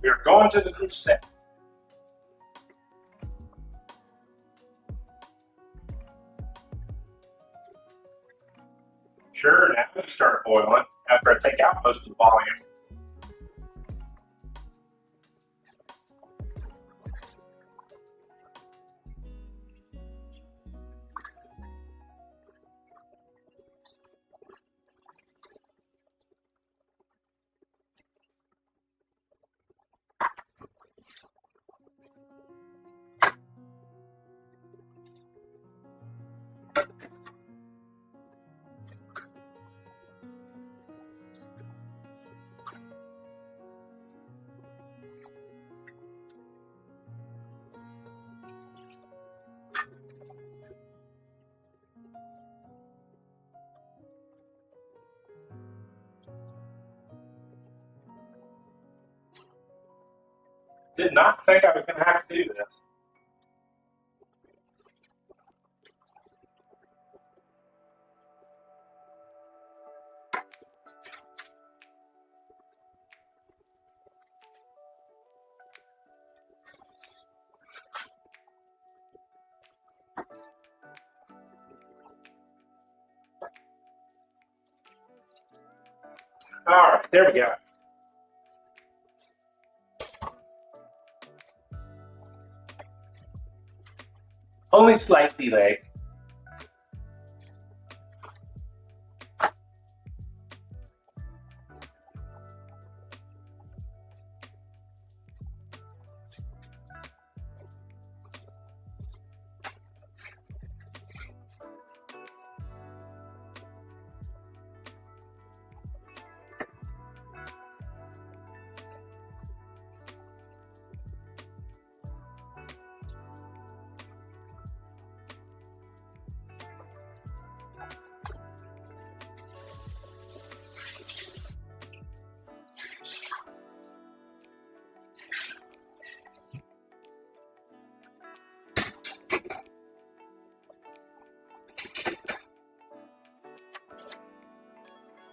We're going to the crusade. Sure, now we start boiling after I take out most of the volume. Did not think I was going to have to do this. All right, there we go. Only slightly late.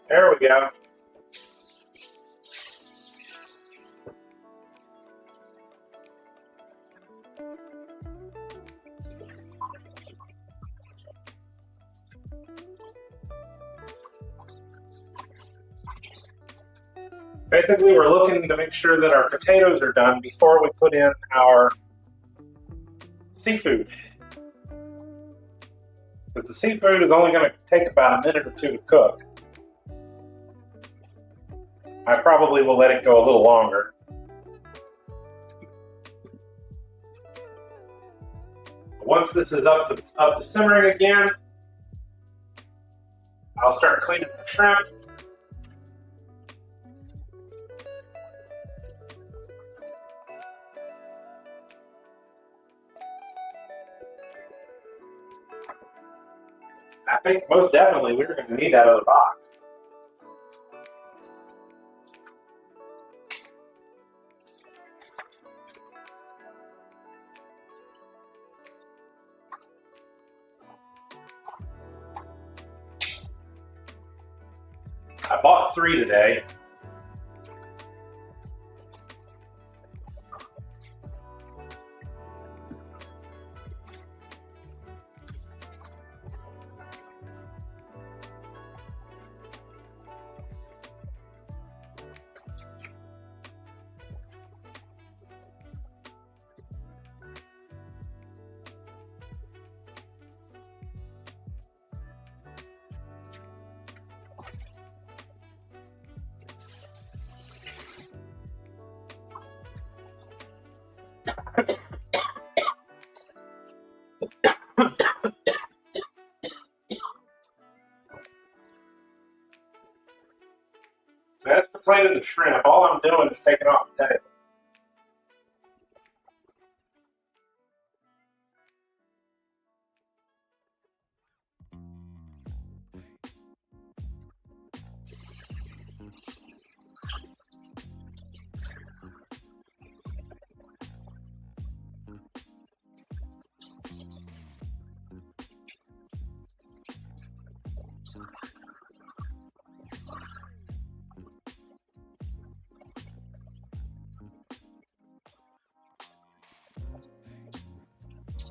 There we go. Basically, we're looking to make sure that our potatoes are done before we put in our seafood. Because the seafood is only going to take about a minute or two to cook. I probably will let it go a little longer. Once this is up to simmering again, I'll start cleaning the shrimp. I think most definitely we're going to need that other box. I bought 3 today. So as for cleaning the shrimp, all I'm doing is taking off the tail.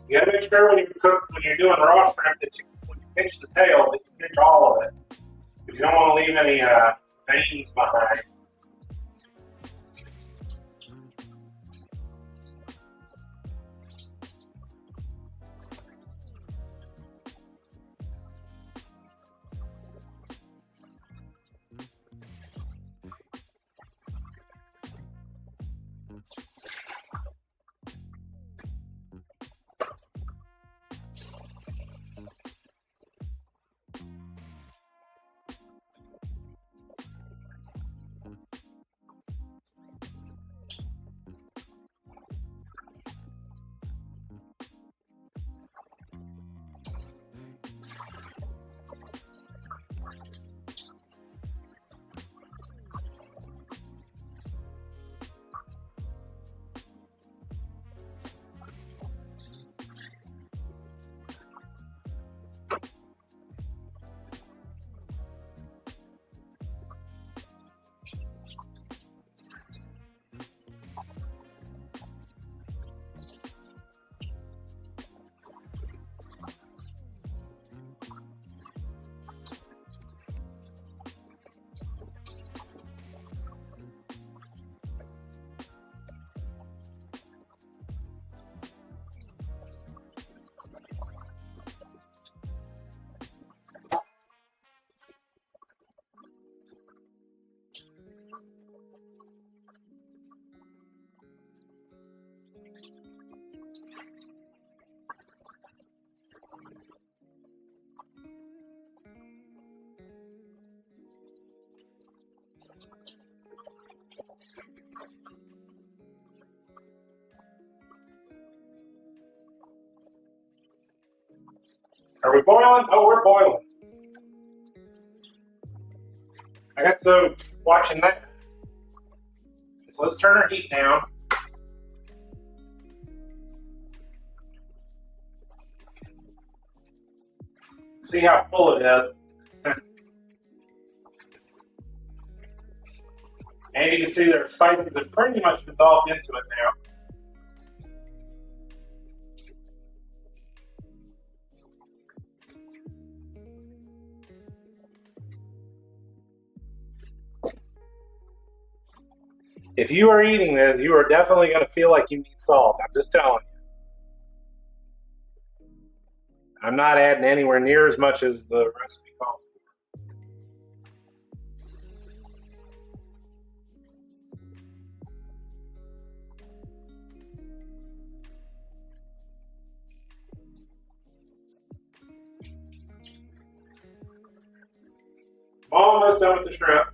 You gotta make sure when you're doing raw shrimp that when you pinch the tail, that you pinch all of it. You don't want to leave any veins behind. Are we boiling? Oh, we're boiling. I got so watching that. So let's turn our heat down. See how full it is. And you can see their spices have pretty much dissolved into it now. If you are eating this, you are definitely going to feel like you need salt. I'm just telling you. I'm not adding anywhere near as much as the recipe calls for. Almost done with the shrimp.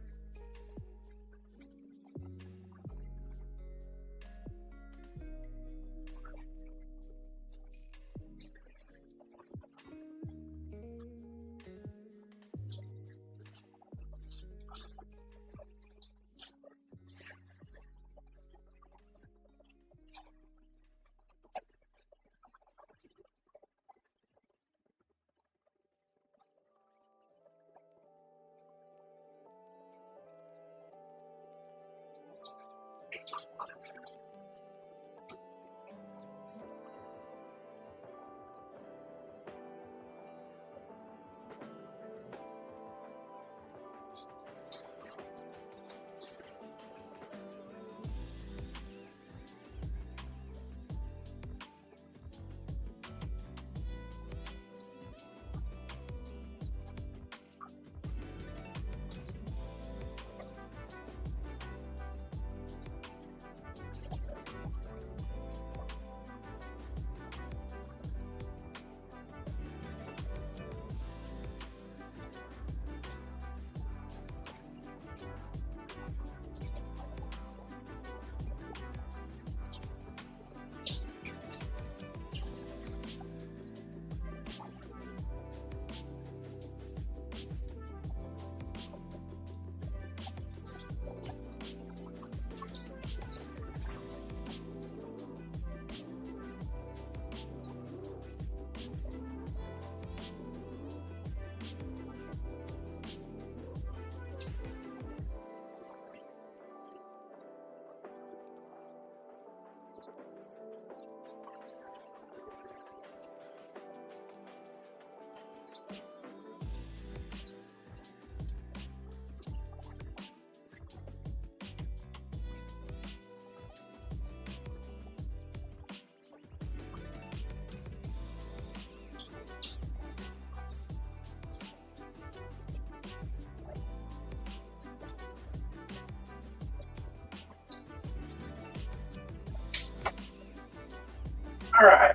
All right.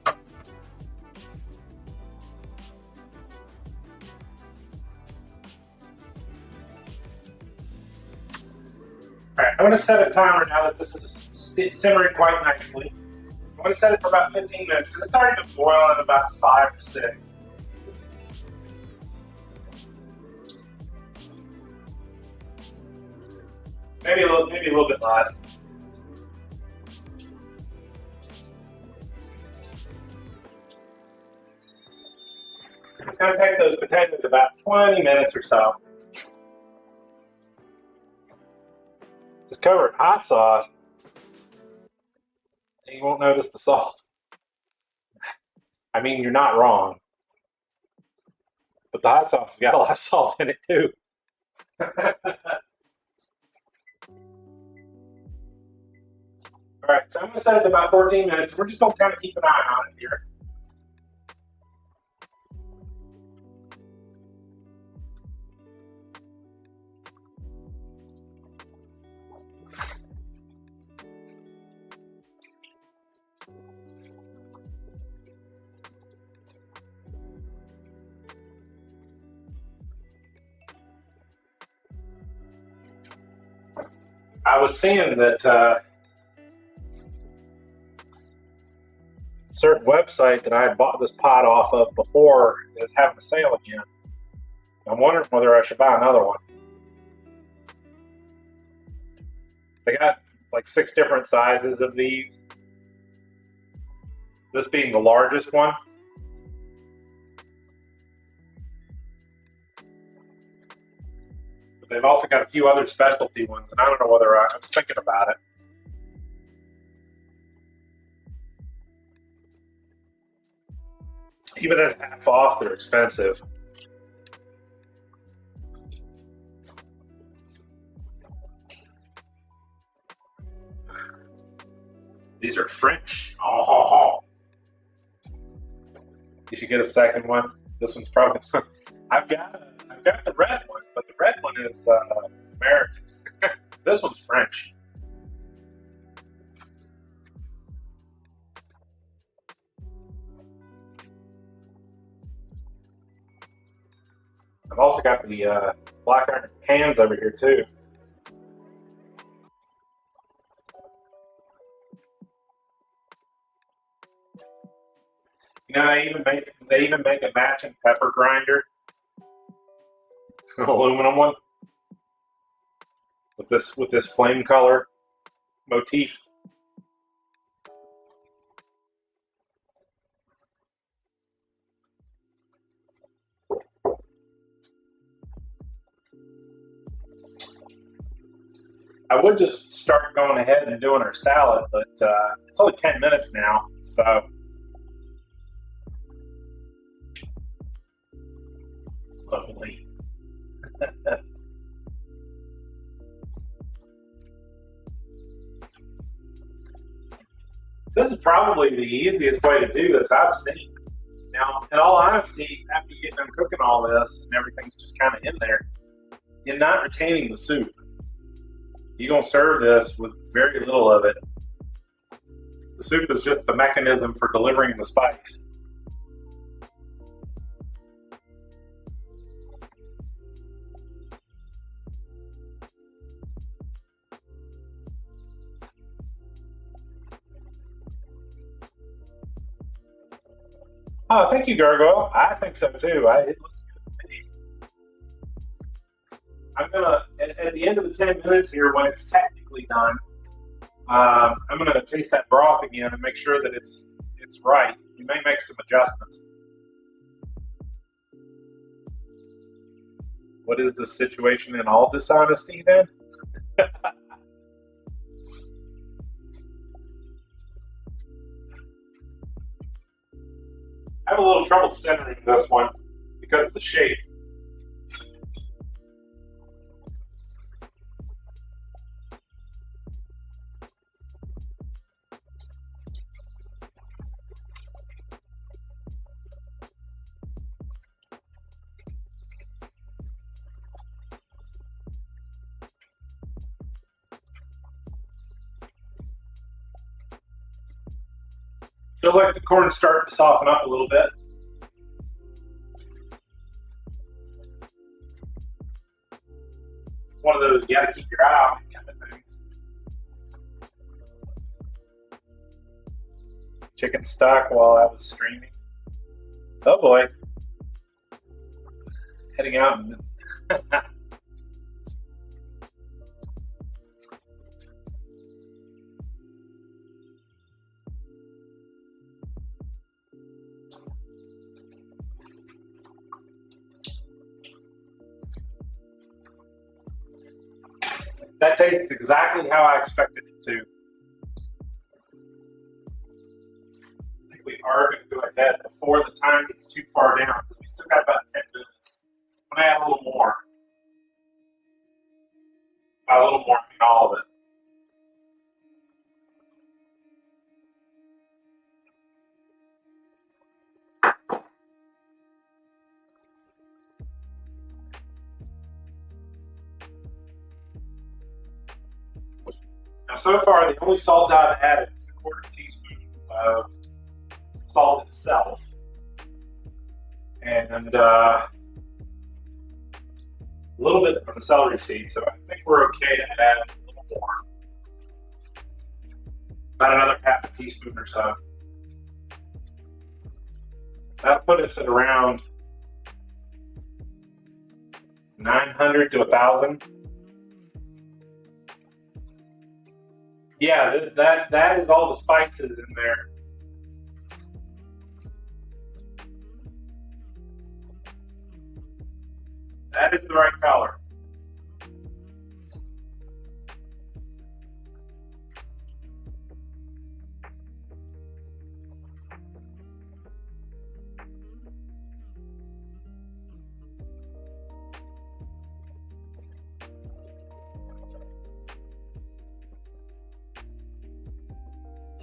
All right, I'm going to set a timer now that this is simmering quite nicely. I'm going to set it for about 15 minutes because it's already been boiling at about 5 or 6. Maybe a little bit less. It's going to take those potatoes about 20 minutes or so. Just cover it in hot sauce, and you won't notice the salt. I mean, you're not wrong. But the hot sauce has got a lot of salt in it too. All right, so I'm going to set it to about 14 minutes. We're just going to kind of keep an eye on it here. I was seeing that certain website that I had bought this pot off of before is having a sale again. I'm wondering whether I should buy another one. They got like 6 different sizes of these. This being the largest one. But they've also got a few other specialty ones, and I don't know whether I was thinking about it. Even at half off, they're expensive. These are French. Oh, you should get a second one. This one's probably. I've got the red one, but the red one is American. This one's French. I've also got the black iron pans over here too. You know, they even make a matching pepper grinder, an aluminum one, with this flame color motif. I would just start going ahead and doing our salad, but it's only 10 minutes now, so. Lovely. This is probably the easiest way to do this I've seen. Now, in all honesty, after you get done cooking all this and everything's just kind of in there, you're not retaining the soup. You're going to serve this with very little of it. The soup is just the mechanism for delivering the spice. Oh, thank you, Gargoyle. I think so too. It looks good to me. I'm gonna, at the end of the 10 minutes here, when it's technically done, I'm gonna taste that broth again and make sure that it's right. You may make some adjustments. What is the situation in all dishonesty then? I have a little trouble centering this one because of the shape. Feels like the corn's starting to soften up a little bit. One of those you gotta keep your eye on kind of things. Chicken stock while I was streaming. Oh boy. Heading out and that tastes exactly how I expected it to. I think we are going to go ahead before the time gets too far down because we still got about 10 minutes. I'm going to add a little more. By a little more, I mean all of it. Now, so far, the only salt I've added is a quarter teaspoon of salt itself. And a little bit from the celery seed, so I think we're okay to add a little more. About another half a teaspoon or so. That'll put us at around 900 to 1,000. Yeah, that is all the spices in there. That is the right color.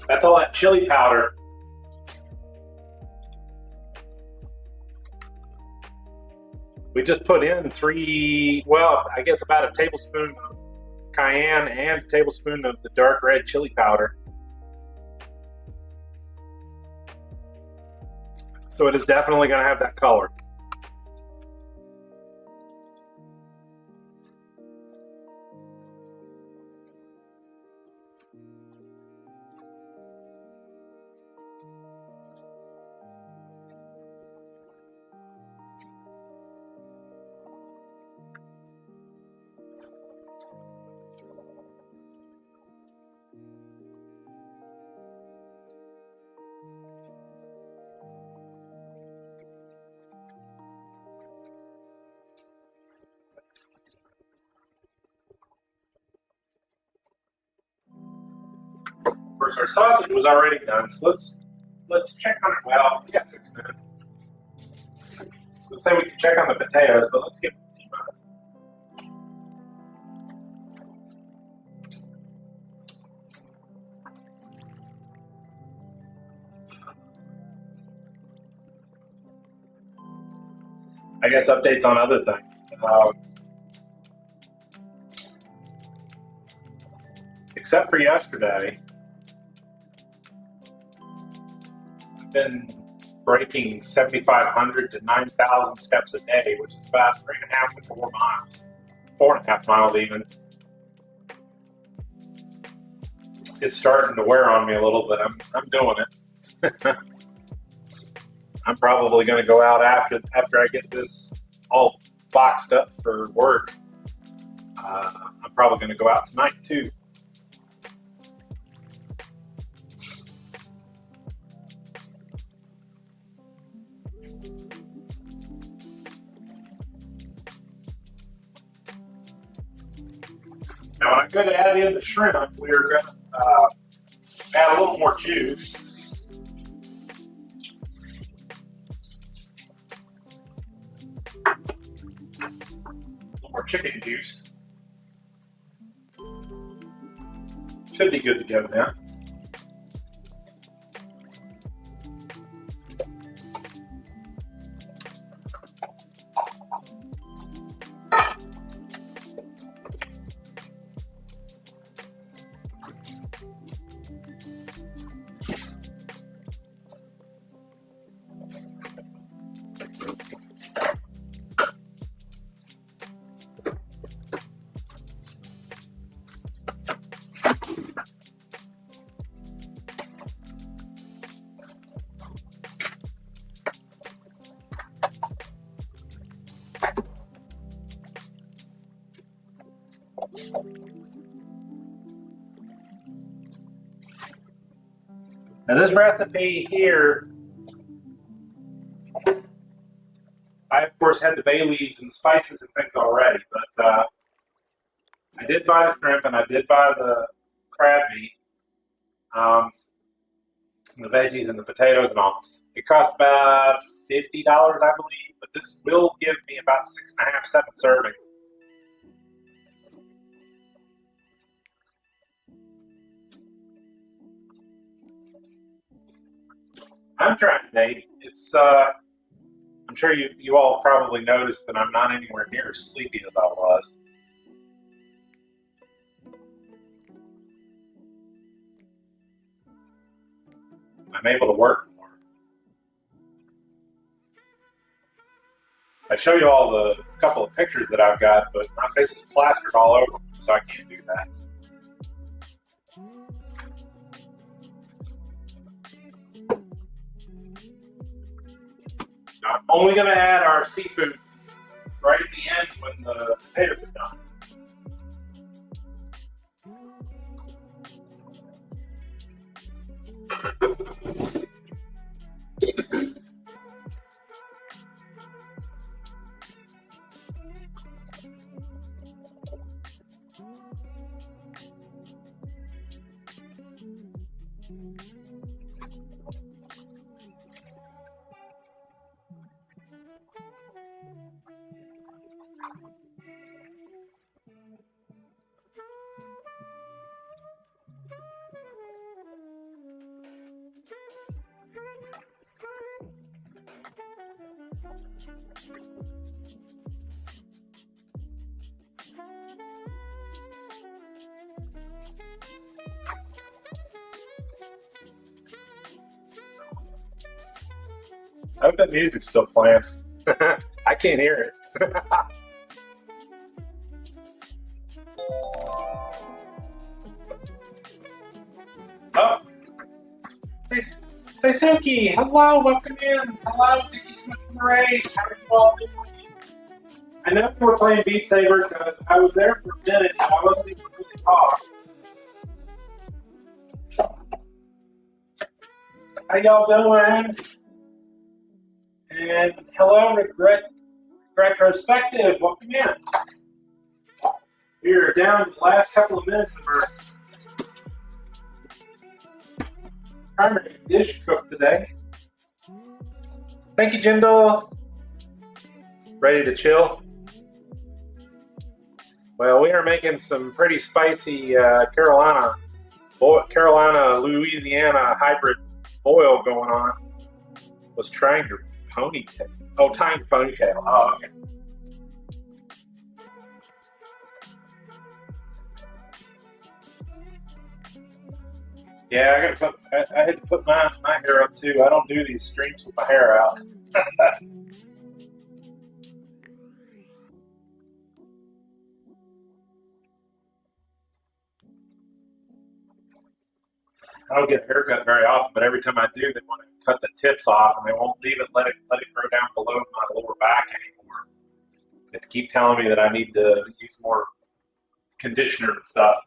That's all that chili powder. We just put in I guess about a tablespoon of cayenne and a tablespoon of the dark red chili powder. So it is definitely going to have that color. Of course, our sausage was already done, so let's check on it. Well, we got 6 minutes. Let's say we can check on the potatoes, but let's give it a few minutes. I guess updates on other things. Except for yesterday, I've been breaking 7,500 to 9,000 steps a day, which is about 3.5 to 4 miles, 4.5 miles even. It's starting to wear on me a little, but I'm doing it. I'm probably going to go out after I get this all boxed up for work. I'm probably going to go out tonight too. Now, when I go to add in the shrimp, we're going to add a little more juice. A little more chicken juice. Should be good to go now. Now this recipe here, I of course had the bay leaves and spices and things already, but I did buy the shrimp and I did buy the crab meat, and the veggies and the potatoes and all. It cost about $50, I believe, but this will give me about 6.5, 7 servings. I'm trying, Nate. It's I'm sure you all probably noticed that I'm not anywhere near as sleepy as I was. I'm able to work more. I show you all the couple of pictures that I've got, but my face is plastered all over, so I can't do that. Now, I'm only going to add our seafood right at the end when the potatoes are done. I hope that music's still playing. I can't hear it. Oh, Daisuke, hello, welcome in. Hello, thank you so much for the raise. How are you all doing? I know we were playing Beat Saber because I was there for a minute and I wasn't even really talk. How y'all doing? And hello, Retrospective, welcome in. We are down to the last couple of minutes of our primary dish cook today. Thank you, Jindal. Ready to chill? Well, we are making some pretty spicy Carolina Louisiana hybrid boil going on. Was trying your ponytail. Oh, tying your ponytail. Oh, okay. Yeah, I had to put my hair up too. I don't do these streams with my hair out. I don't get a haircut very often, but every time I do, they want to cut the tips off, and they won't leave it, let it grow down below my lower back anymore. They keep telling me that I need to use more conditioner and stuff.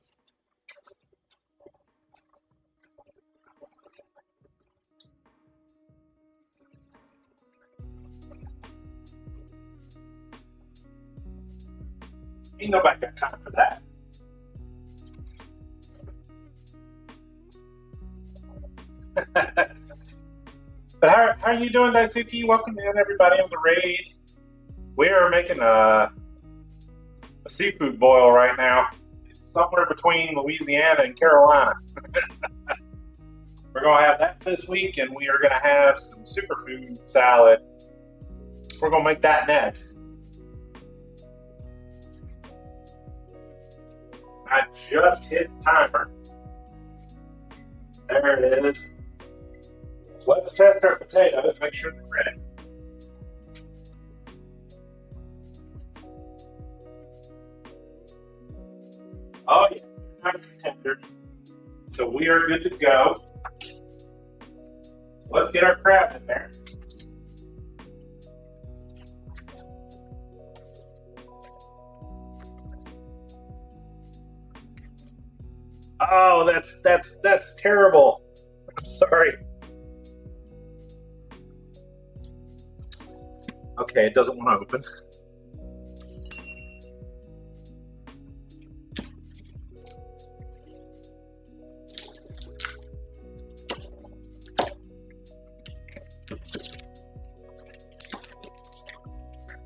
Ain't nobody got time for that. But how are you doing, Daisuke? Welcome in, everybody, on the raid. We are making a seafood boil right now. It's somewhere between Louisiana and Carolina. We're going to have that this week, and we are going to have some superfood salad. We're going to make that next. I just hit the timer. There it is. So let's test our potatoes, make sure they're ready. Oh yeah, nice and tender. So we are good to go. So let's get our crab in there. Oh, that's terrible. Sorry. Okay, it doesn't want to open.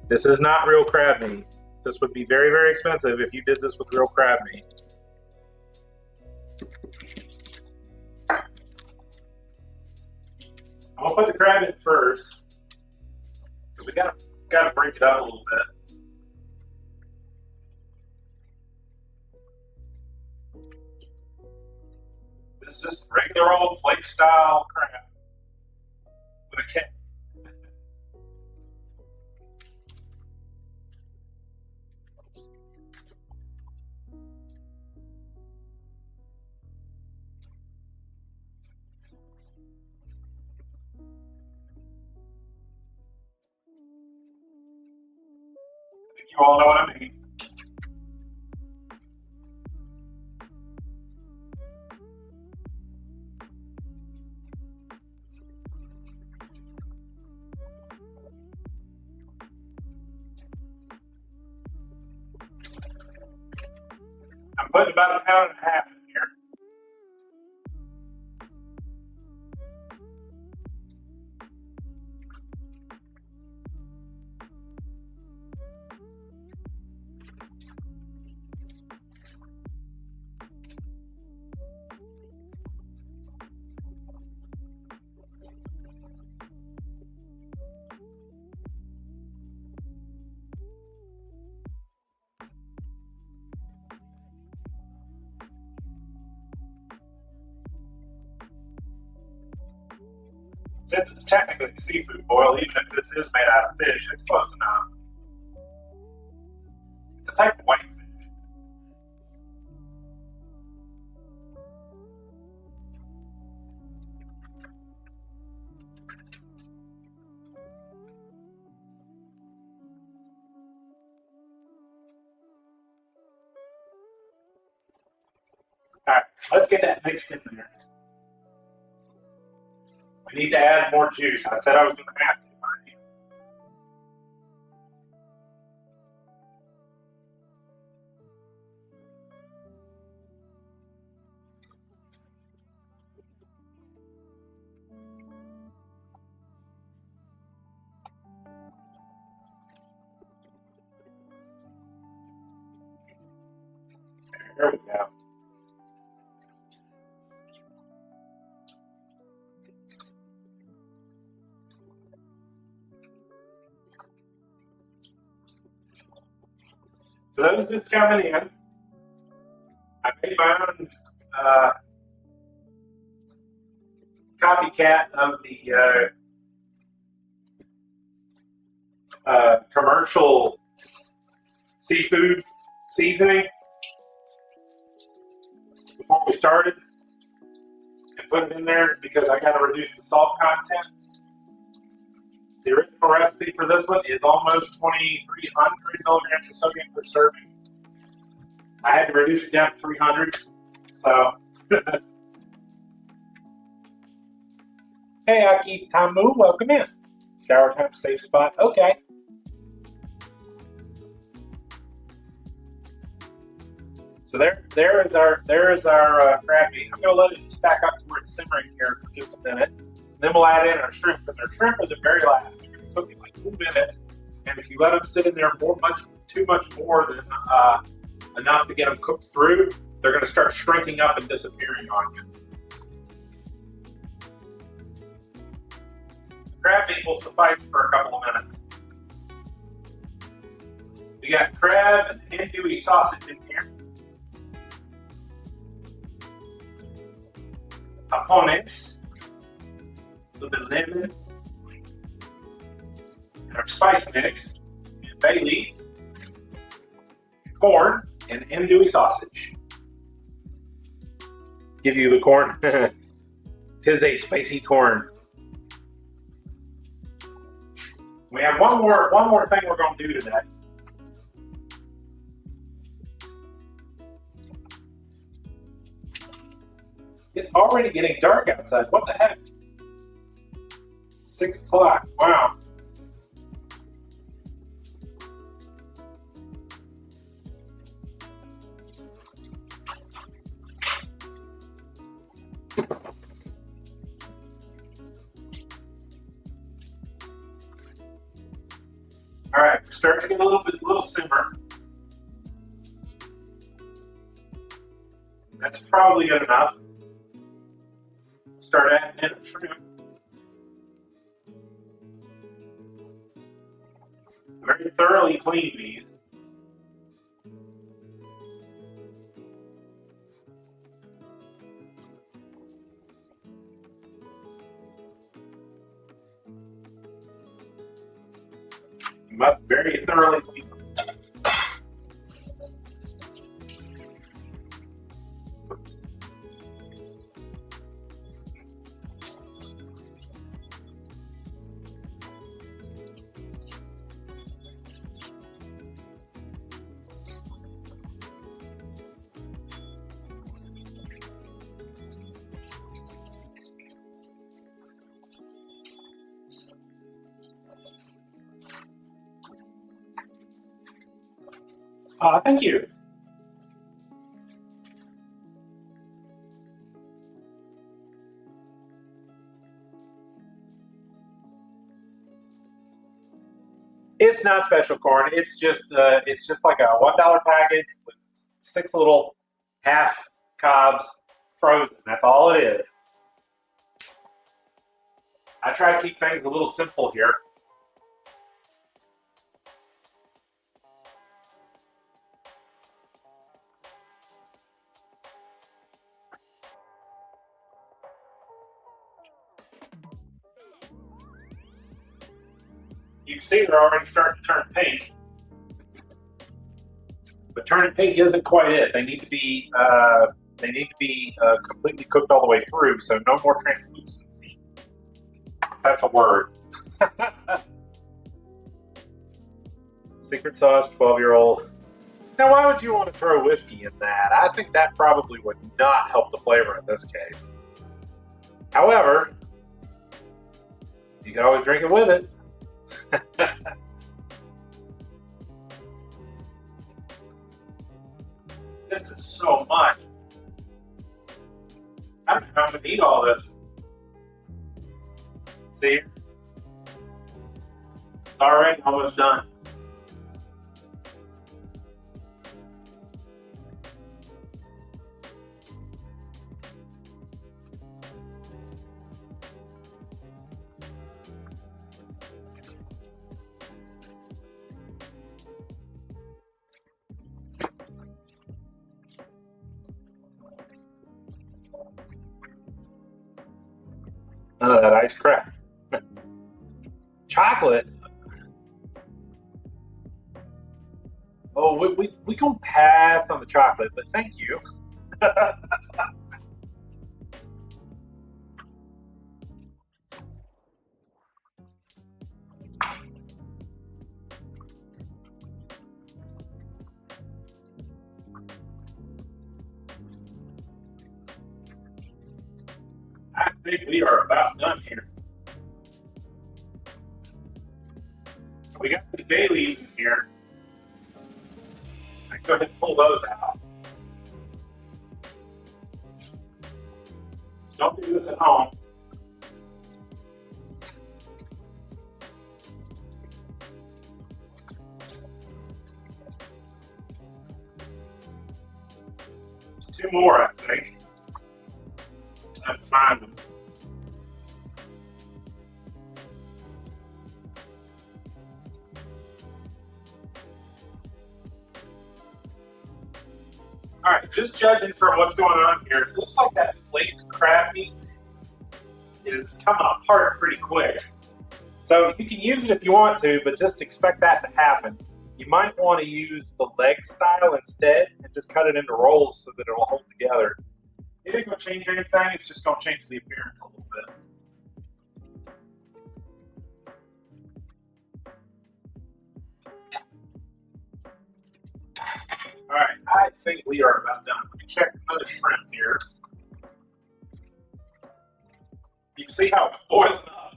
This is not real crab meat. This would be very, very expensive if you did this with real crab meat. I'm gonna put the crab in first. We gotta break it up a little bit. This is just regular old flake style crab with a cat. I think you all know what I mean. I'm putting about 1.5 pounds in here. Since it's technically seafood boil, even if this is made out of fish, it's close enough. It's a type of white fish. All right, let's get that mixed in there. We need to add more juice. I said I was going to have to. There we go. So those just coming in. I made my own copycat of the commercial seafood seasoning before we started and put it in there because I got to reduce the salt content. The original recipe for this one is almost 2,300 milligrams of sodium per serving. I had to reduce it down to 300. So, hey, Aki Tamu, welcome in. Shower time, safe spot. Okay. So there is our crab meat. I'm going to let it heat back up to where it's simmering here for just a minute. Then we'll add in our shrimp because our shrimp is the very last. They're going to cook in like 2 minutes, and if you let them sit in there too much more than enough to get them cooked through, they're going to start shrinking up and disappearing on you. The crab meat will suffice for a couple of minutes. We got crab and andouille sausage in here. Japones, a little bit of lemon, and our spice mix, and bay leaf, corn, and andouille sausage. Give you the corn. Tis a spicy corn. We have one more thing we're going to do today. It's already getting dark outside. What the heck? 6 o'clock. Wow. All right, we're starting to get a little simmer. That's probably good enough. Start adding in a shrimp. Very thoroughly clean these. You must very thoroughly clean them. Thank you. It's not special corn. It's just like a $1 package with 6 little half cobs frozen. That's all it is. I try to keep things a little simple here. You can see they're already starting to turn pink. But turning pink isn't quite it. They need to be completely cooked all the way through. So no more translucency. That's a word. Secret sauce, 12-year-old. Now, why would you want to throw whiskey in that? I think that probably would not help the flavor in this case. However, you can always drink it with it. This is so much. I don't know how I'm going to eat all this. See? It's already almost done. None of that ice crap. Chocolate. Oh, we gonna pass on the chocolate, but thank you. I think we are about done here. We got the bay leaves in here. I can go ahead and pull those out. Don't do this at home. Two more, I think. Let's find them. All right, just judging from what's going on here, it looks like that flaked crab meat is coming apart pretty quick. So you can use it if you want to, but just expect that to happen. You might want to use the leg style instead and just cut it into rolls so that it'll hold together. It ain't going to change anything, it's just going to change the appearance a little bit. All right, I think we are about done. Let me check another shrimp here. You see how it's boiling up.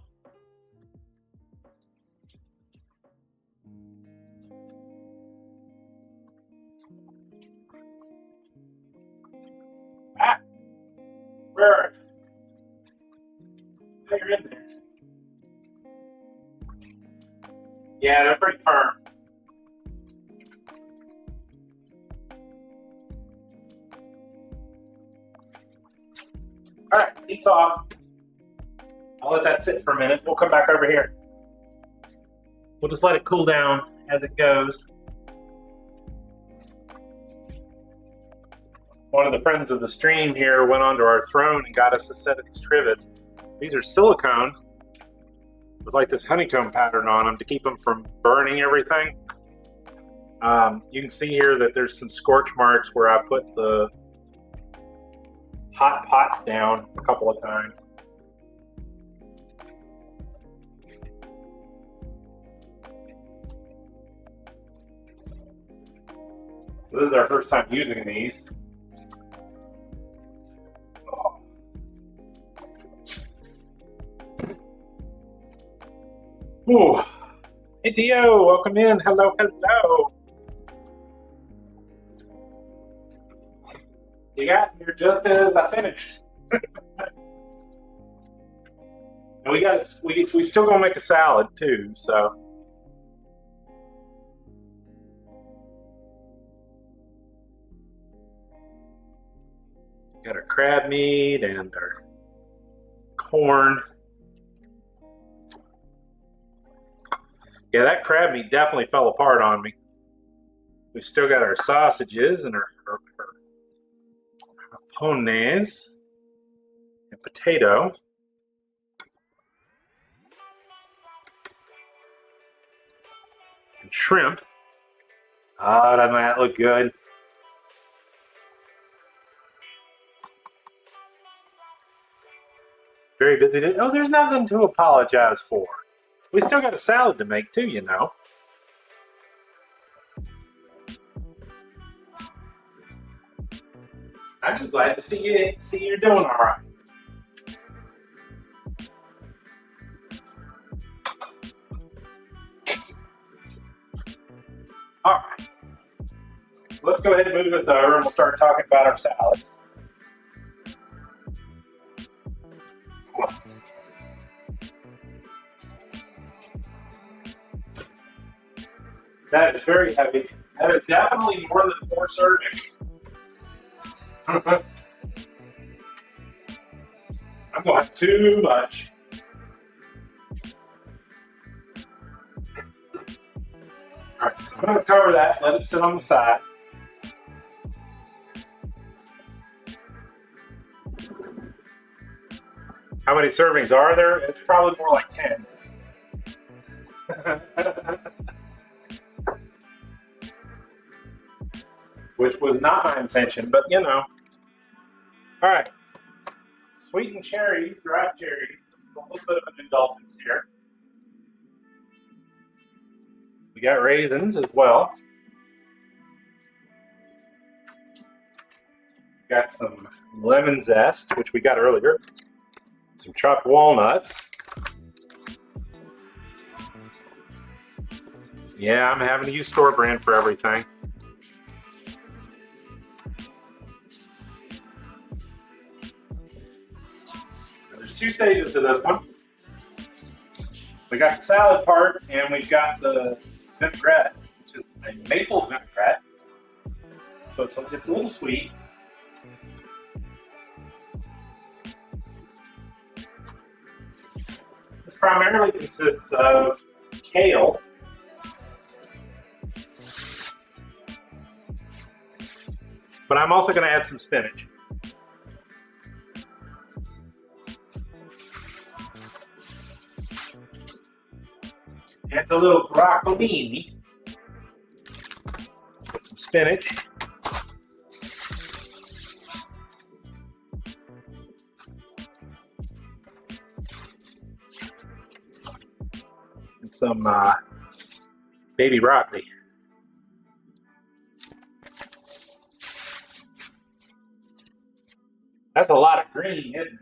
Ah, where are you? You're in there. Yeah, they're pretty firm. All right, heat's off. I'll let that sit for a minute. We'll come back over here. We'll just let it cool down as it goes. One of the friends of the stream here went onto our throne and got us a set of these trivets. These are silicone with like this honeycomb pattern on them to keep them from burning everything. You can see here that there's some scorch marks where I put the hot pots down a couple of times. So this is our first time using these. Ooh. Hey Dio, welcome in. Hello, hello. You got here just as I finished. And we still gonna make a salad too, so. Got our crab meat and our corn. Yeah, that crab meat definitely fell apart on me. We've still got our sausages and our japones and potato. And shrimp. Oh, doesn't that look good? Very busy day. Oh, there's nothing to apologize for. We still got a salad to make too, you know. I'm just glad to see you're doing all right. All right. So let's go ahead and move this over and we'll start talking about our salad. That is very heavy. That is definitely more than 4 servings. I'm going to have too much. All right, so I'm going to cover that, let it sit on the side. How many servings are there? It's probably more like 10. Which was not my intention, but you know. All right. Sweetened cherries, dried cherries. This is a little bit of an indulgence here. We got raisins as well. Got some lemon zest, which we got earlier. Some chopped walnuts. Yeah, I'm having to use store brand for everything. There's 2 stages to this one. We got the salad part, and we've got the vinaigrette, which is a maple vinaigrette. So it's a little sweet. This primarily consists of kale, but I'm also going to add some spinach. And a little broccolini. Put some spinach. And some baby broccoli. That's a lot of green, isn't it?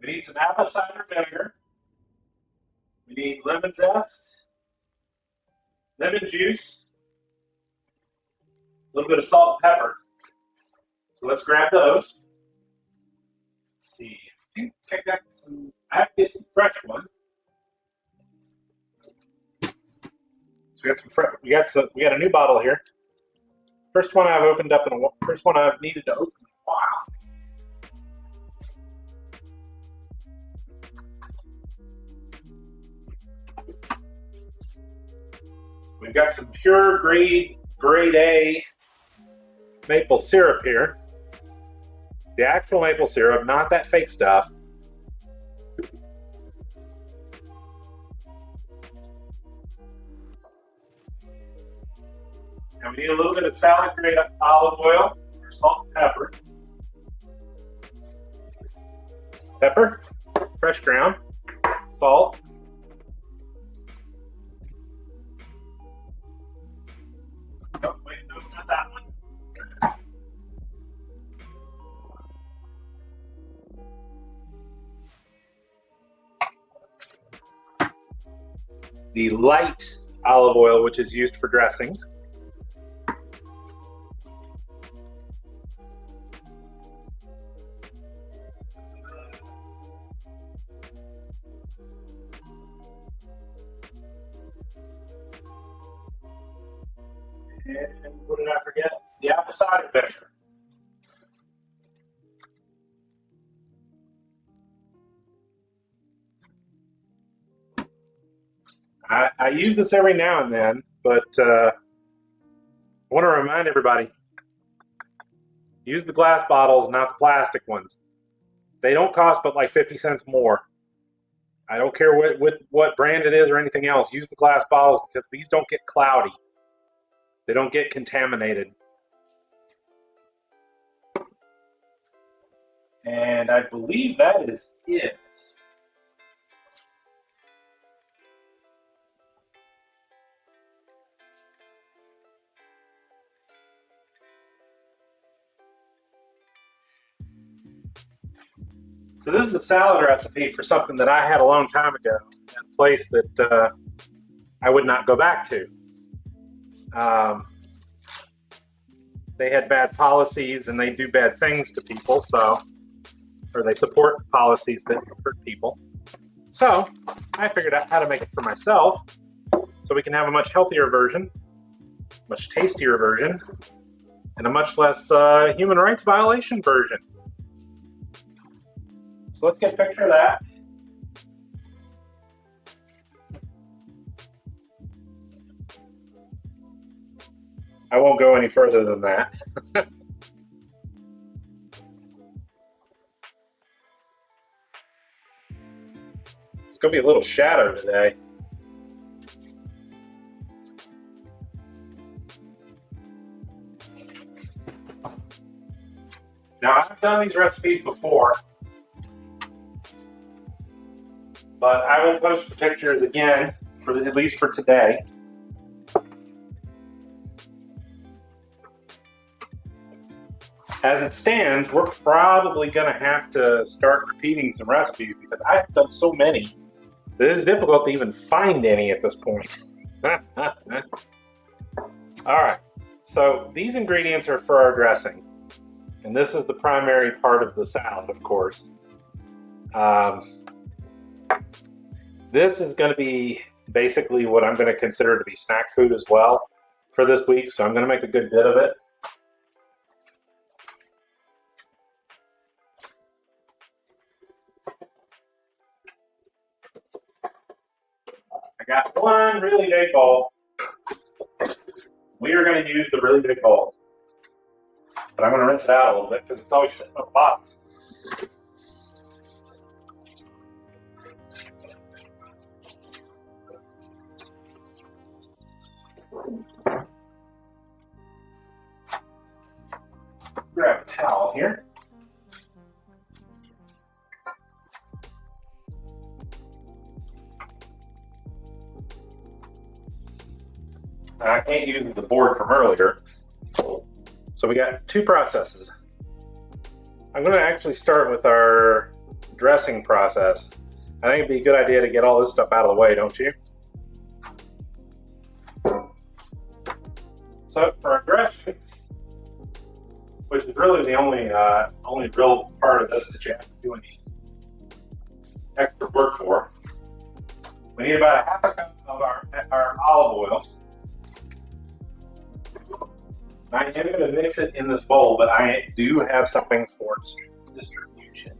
We need some apple cider vinegar. We need lemon zest, lemon juice, a little bit of salt and pepper. So let's grab those. Let's see. I think I got some. I have to get some fresh one. So we got some fresh. We got a new bottle here. First one I've opened up first one I've needed to open in a while. We've got some pure grade A maple syrup here. The actual maple syrup, not that fake stuff. And we need a little bit of salad grade olive oil, or salt and pepper. Pepper, fresh ground, salt. Oh, wait, no, not that one. The light olive oil, which is used for dressings. And what did I forget? The apple cider vinegar. I use this every now and then, but I want to remind everybody, use the glass bottles, not the plastic ones. They don't cost but like 50 cents more. I don't care what brand it is or anything else. Use the glass bottles because these don't get cloudy. They don't get contaminated. And I believe that is it. So this is the salad recipe for something that I had a long time ago at a place that I would not go back to. They had bad policies and they do bad things to people, or they support policies that hurt people. So I figured out how to make it for myself so we can have a much healthier version, much tastier version, and a much less human rights violation version. So let's get a picture of that. I won't go any further than that. It's going to be a little shadow today. Now, I've done these recipes before, but I will post the pictures again, at least for today. As it stands, we're probably going to have to start repeating some recipes because I've done so many that it's difficult to even find any at this point. All right, so these ingredients are for our dressing, and this is the primary part of the salad, of course. This is going to be basically what I'm going to consider to be snack food as well for this week, so I'm going to make a good bit of it. I got one really big bowl. We are going to use the really big bowl, but I'm going to rinse it out a little bit because it's always sitting on the bottom. Grab a towel here. I can't use the board from earlier. So we got two processes. I'm going to actually start with our dressing process, I think it'd be a good idea to get all this stuff out of the way, don't you? So for our dressing, which is really the only real part of this that you have to do any extra work for, we need about a half a cup of our olive oil. I am going to mix it in this bowl, but I do have something for distribution.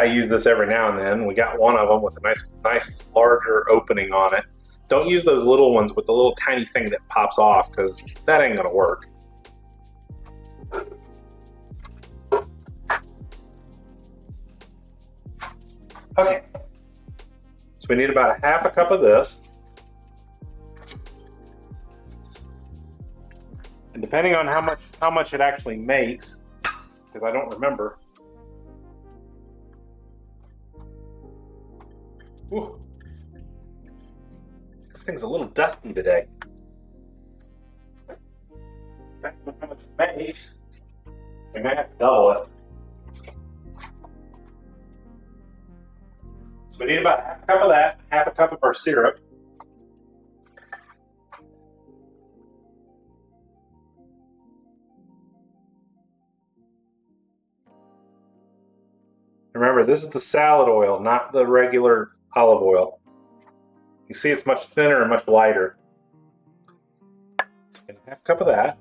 I use this every now and then. We got one of them with a nice larger opening on it. Don't use those little ones with the little tiny thing that pops off, because that ain't gonna work. Okay, so we need about a half a cup of this. And depending on how much it actually makes, because I don't remember. Ooh. This thing's a little dusty today. Depending on how much it makes, we might have to double it. So we need about half a cup of that, half a cup of our syrup. Remember, this is the salad oil, not the regular olive oil. You see it's much thinner and much lighter. So half a cup of that.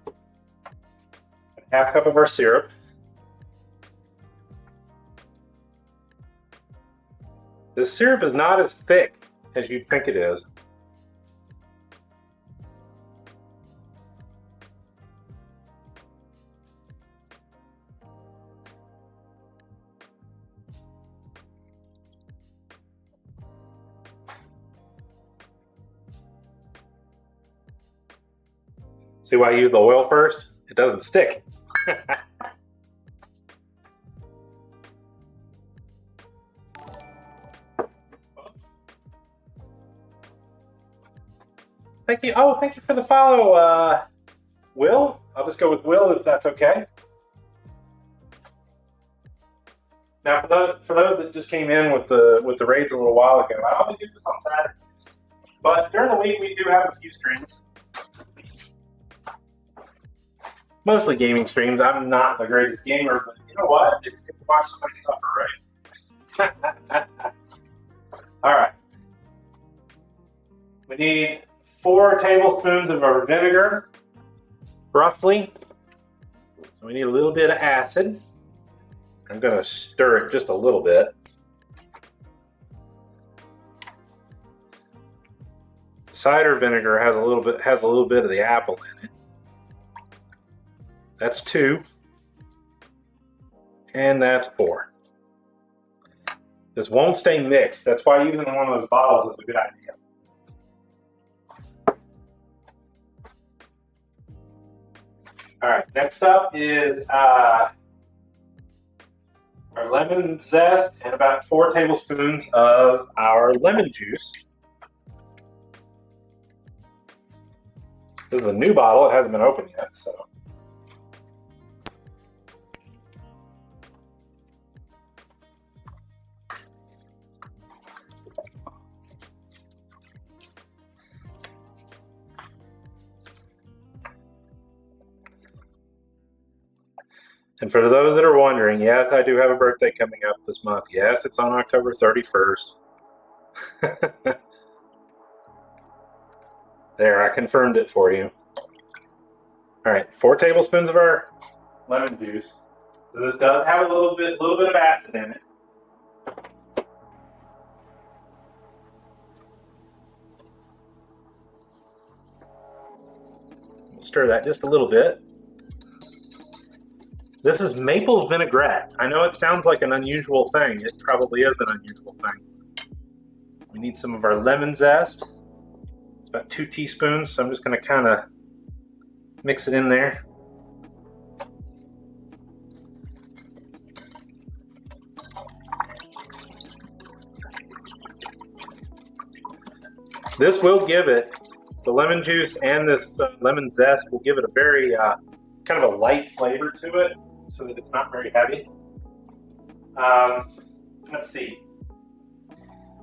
And half a cup of our syrup. This syrup is not as thick as you'd think it is. See why I use the oil first? It doesn't stick. Thank you. Oh, thank you for the follow, Will. I'll just go with Will if that's okay. Now, for those that just came in with the raids a little while ago, I only do this on Saturdays, but during the week we do have a few streams. Mostly gaming streams. I'm not the greatest gamer, but you know what? It's good to watch somebody suffer, right? All right. We need 4 tablespoons of our vinegar, roughly. So we need a little bit of acid. I'm going to stir it just a little bit. Cider vinegar has a little bit of the apple in it. That's 2. And that's 4. This won't stay mixed. That's why using one of those bottles is a good idea. All right, next up is our lemon zest and about 4 tablespoons of our lemon juice. This is a new bottle. It hasn't been opened yet, so. And for those that are wondering, yes, I do have a birthday coming up this month. Yes, it's on October 31st. There, I confirmed it for you. All right, 4 tablespoons of our lemon juice. So this does have a little bit of acid in it. We'll stir that just a little bit. This is maple vinaigrette. I know it sounds like an unusual thing. It probably is an unusual thing. We need some of our lemon zest. It's about 2 teaspoons, so I'm just going to kind of mix it in there. This will give it, the lemon juice and this lemon zest will give it a very kind of a light flavor to it so that it's not very heavy. Let's see.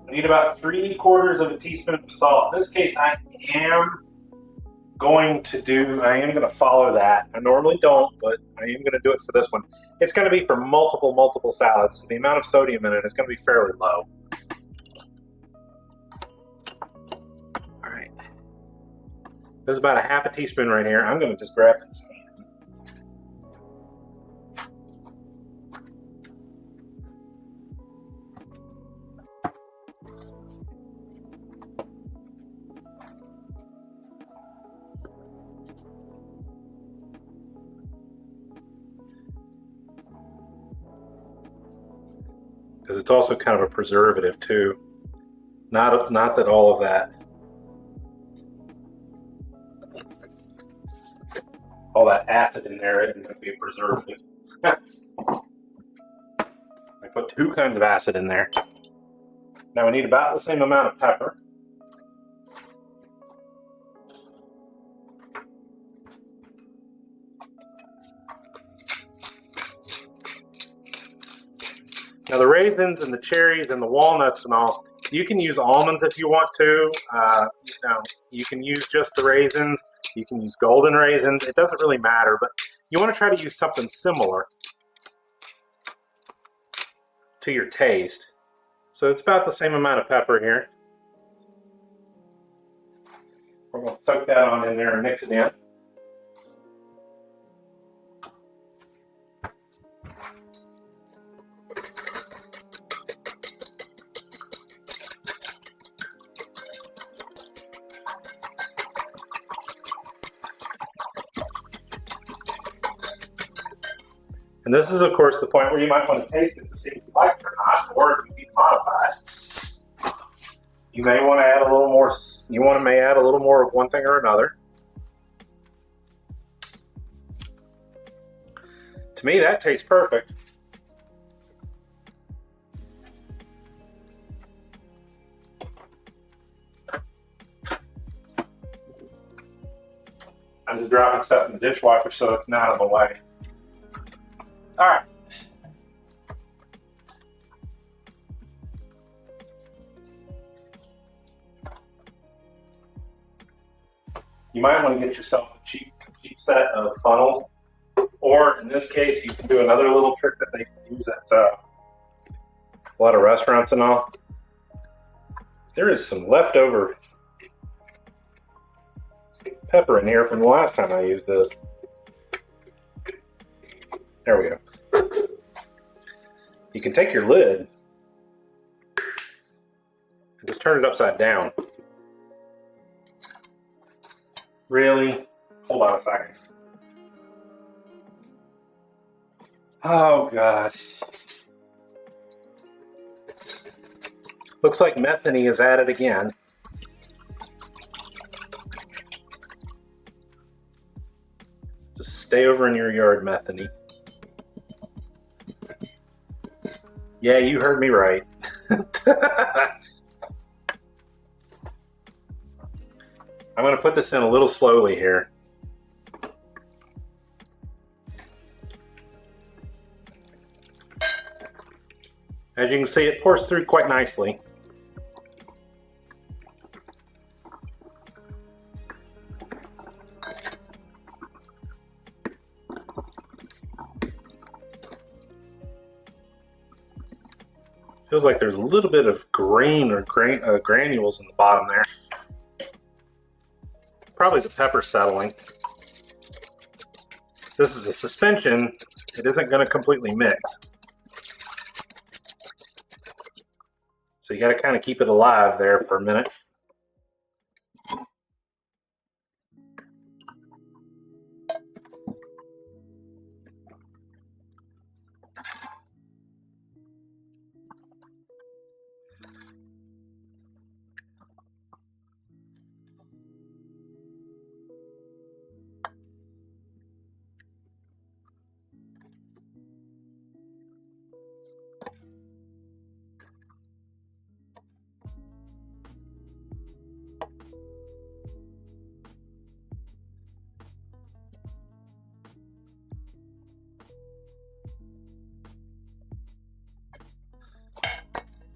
I need about 3/4 of a teaspoon of salt. In this case, I am going to follow that. I normally don't, but I am going to do it for this one. It's going to be for multiple salads, so the amount of sodium in it is going to be fairly low. All right. This is about a 1/2 teaspoon right here. I'm going to just grab this. Because it's also kind of a preservative too. Not that all of that, all that acid in there isn't going to be a preservative. I put 2 kinds of acid in there. Now we need about the same amount of pepper. Now the raisins and the cherries and the walnuts and all, you can use almonds if you want to. You can use just the raisins. You can use golden raisins. It doesn't really matter, but you want to try to use something similar to your taste. So it's about the same amount of pepper here. We're going to soak that on in there and mix it in. And this is, of course, the point where you might want to taste it to see if you like it or not, or if you need to modify it. You may want to add a little more. May add a little more of one thing or another. To me, that tastes perfect. I'm just dropping stuff in the dishwasher so it's not in the way. All right. You might want to get yourself a cheap set of funnels, or in this case, you can do another little trick that they use at a lot of restaurants and all. There is some leftover pepper in here from the last time I used this. There we go. You can take your lid and just turn it upside down. Really? Hold on a second. Oh, gosh. Looks like methane is at it again. Just stay over in your yard, methane. Yeah, you heard me right. I'm going to put this in a little slowly here. As you can see, it pours through quite nicely. Feels like there's a little bit of grain or granules in the bottom there. Probably the pepper settling. This is a suspension. It isn't going to completely mix. So you got to kind of keep it alive there for a minute.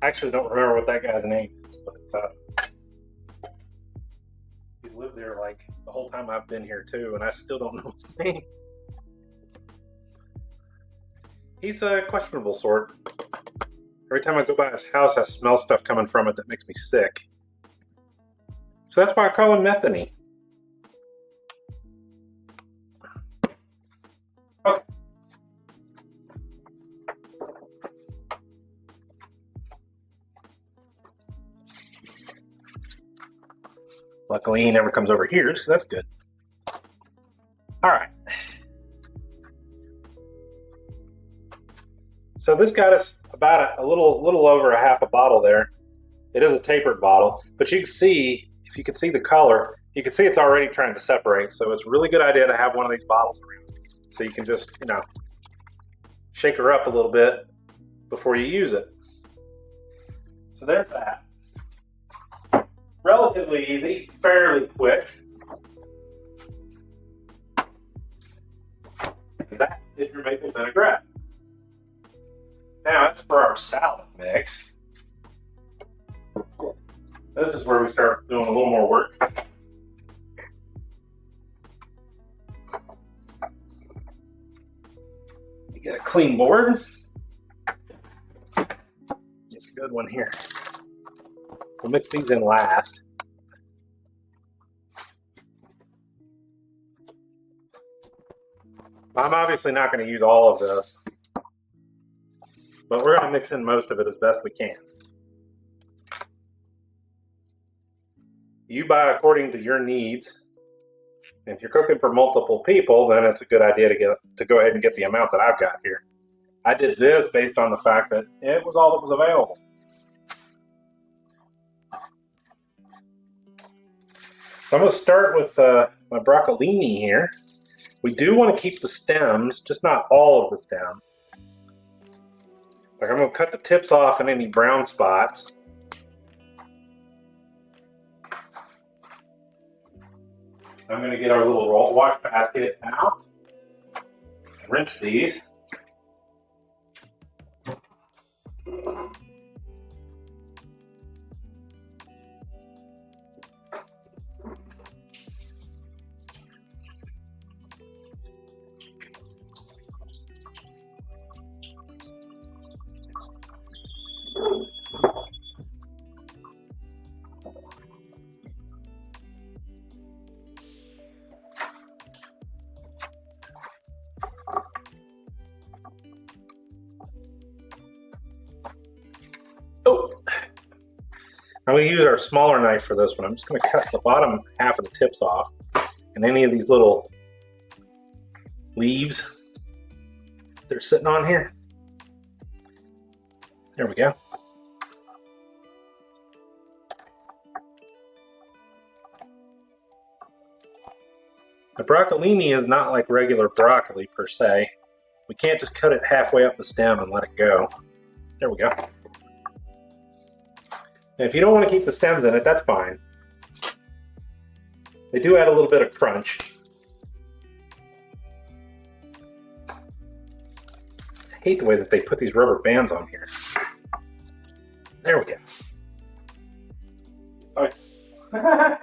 I actually don't remember what that guy's name is, but he's lived there like the whole time I've been here too, and I still don't know his name. He's a questionable sort. Every time I go by his house, I smell stuff coming from it that makes me sick. So that's why I call him Methany. Okay. Luckily, he never comes over here, so that's good. All right. So this got us about a little over a half a bottle there. It is a tapered bottle, but you can see, if you can see the color, you can see it's already trying to separate. So it's a really good idea to have one of these bottles around. So you can just, shake her up a little bit before you use it. So there's that. Relatively easy, fairly quick. And that is your maple vinaigrette. Now that's for our salad mix. This is where we start doing a little more work. You get a clean board. It's a good one here. We'll mix these in last. I'm obviously not going to use all of this, but we're going to mix in most of it as best we can. You buy according to your needs. If you're cooking for multiple people, then it's a good idea to go ahead and get the amount that I've got here. I did this based on the fact that it was all that was available. So I'm going to start with my broccolini here. We do want to keep the stems, just not all of the stem. Like I'm going to cut the tips off and any brown spots. I'm going to get our little wash basket out and rinse these. Oh, I'm going to use our smaller knife for this one. I'm just going to cut the bottom half of the tips off and any of these little leaves that are sitting on here. There we go. The broccolini is not like regular broccoli per se. We can't just cut it halfway up the stem and let it go. There we go. And if you don't want to keep the stems in it, that's fine. They do add a little bit of crunch. I hate the way that they put these rubber bands on here. There we go. Okay. I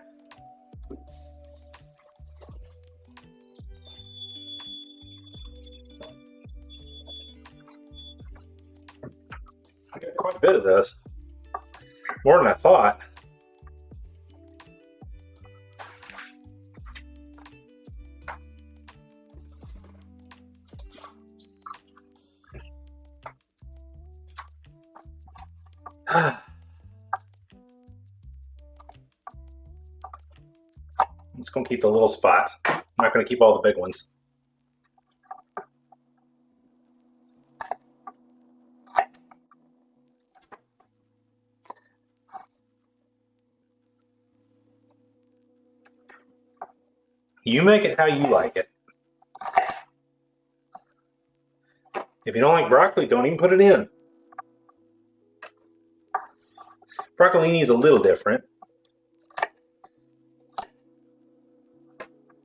got quite a bit of this. More than I thought. I'm just going to keep the little spots. I'm not going to keep all the big ones. You make it how you like it. If you don't like broccoli, don't even put it in. Broccolini is a little different.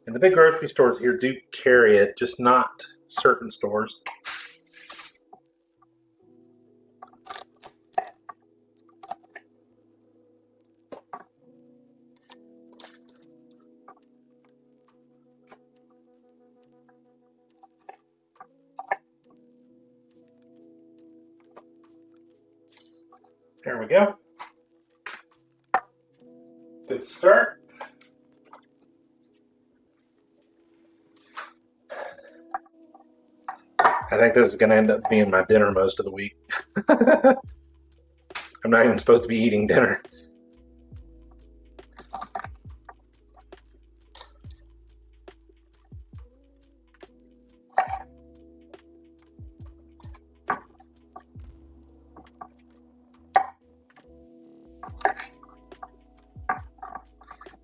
And the big grocery stores here do carry it, just not certain stores. There we go. Good start. I think this is going to end up being my dinner most of the week. I'm not even supposed to be eating dinner.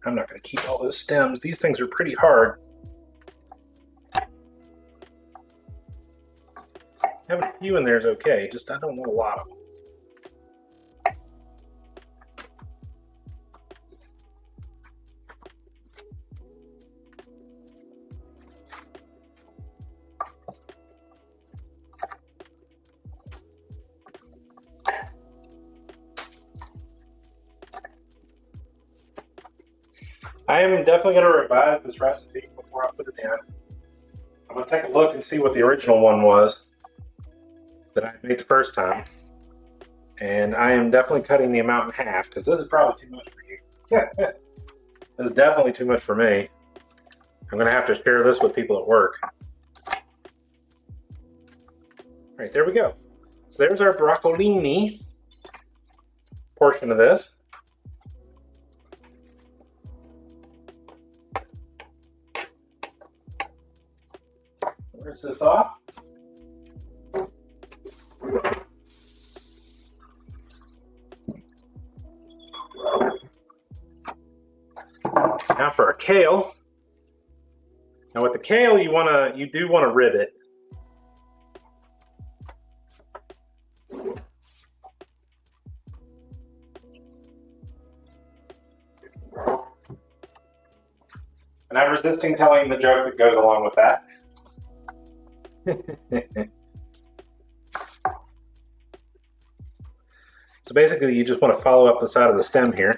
I'm not going to keep all those stems. These things are pretty hard. Having a few in there is okay, just I don't want a lot of them. I am definitely going to revise this recipe before I put it in. I'm going to take a look and see what the original one was that I made the first time. And I am definitely cutting the amount in half because this is probably too much for you. This is definitely too much for me. I'm going to have to share this with people at work. All right, there we go. So there's our broccolini portion of this. Rinse this off. Now for our kale. Now with the kale, you do want to rib it. And I'm resisting telling the joke that goes along with that. So basically, you just want to follow up the side of the stem here.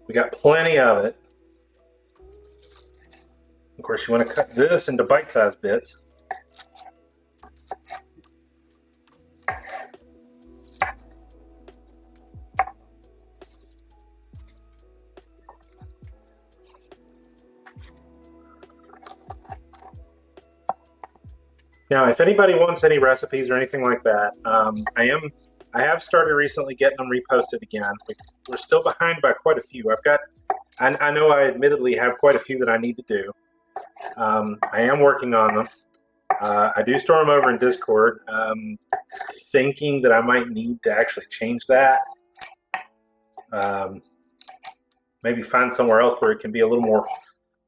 We got plenty of it. Of course, you want to cut this into bite-sized bits. Now, if anybody wants any recipes or anything like that, I have started recently getting them reposted again. We're still behind by quite a few. I know I admittedly have quite a few that I need to do. I am working on them. I do store them over in Discord, thinking that I might need to actually change that. Maybe find somewhere else where it can be a little more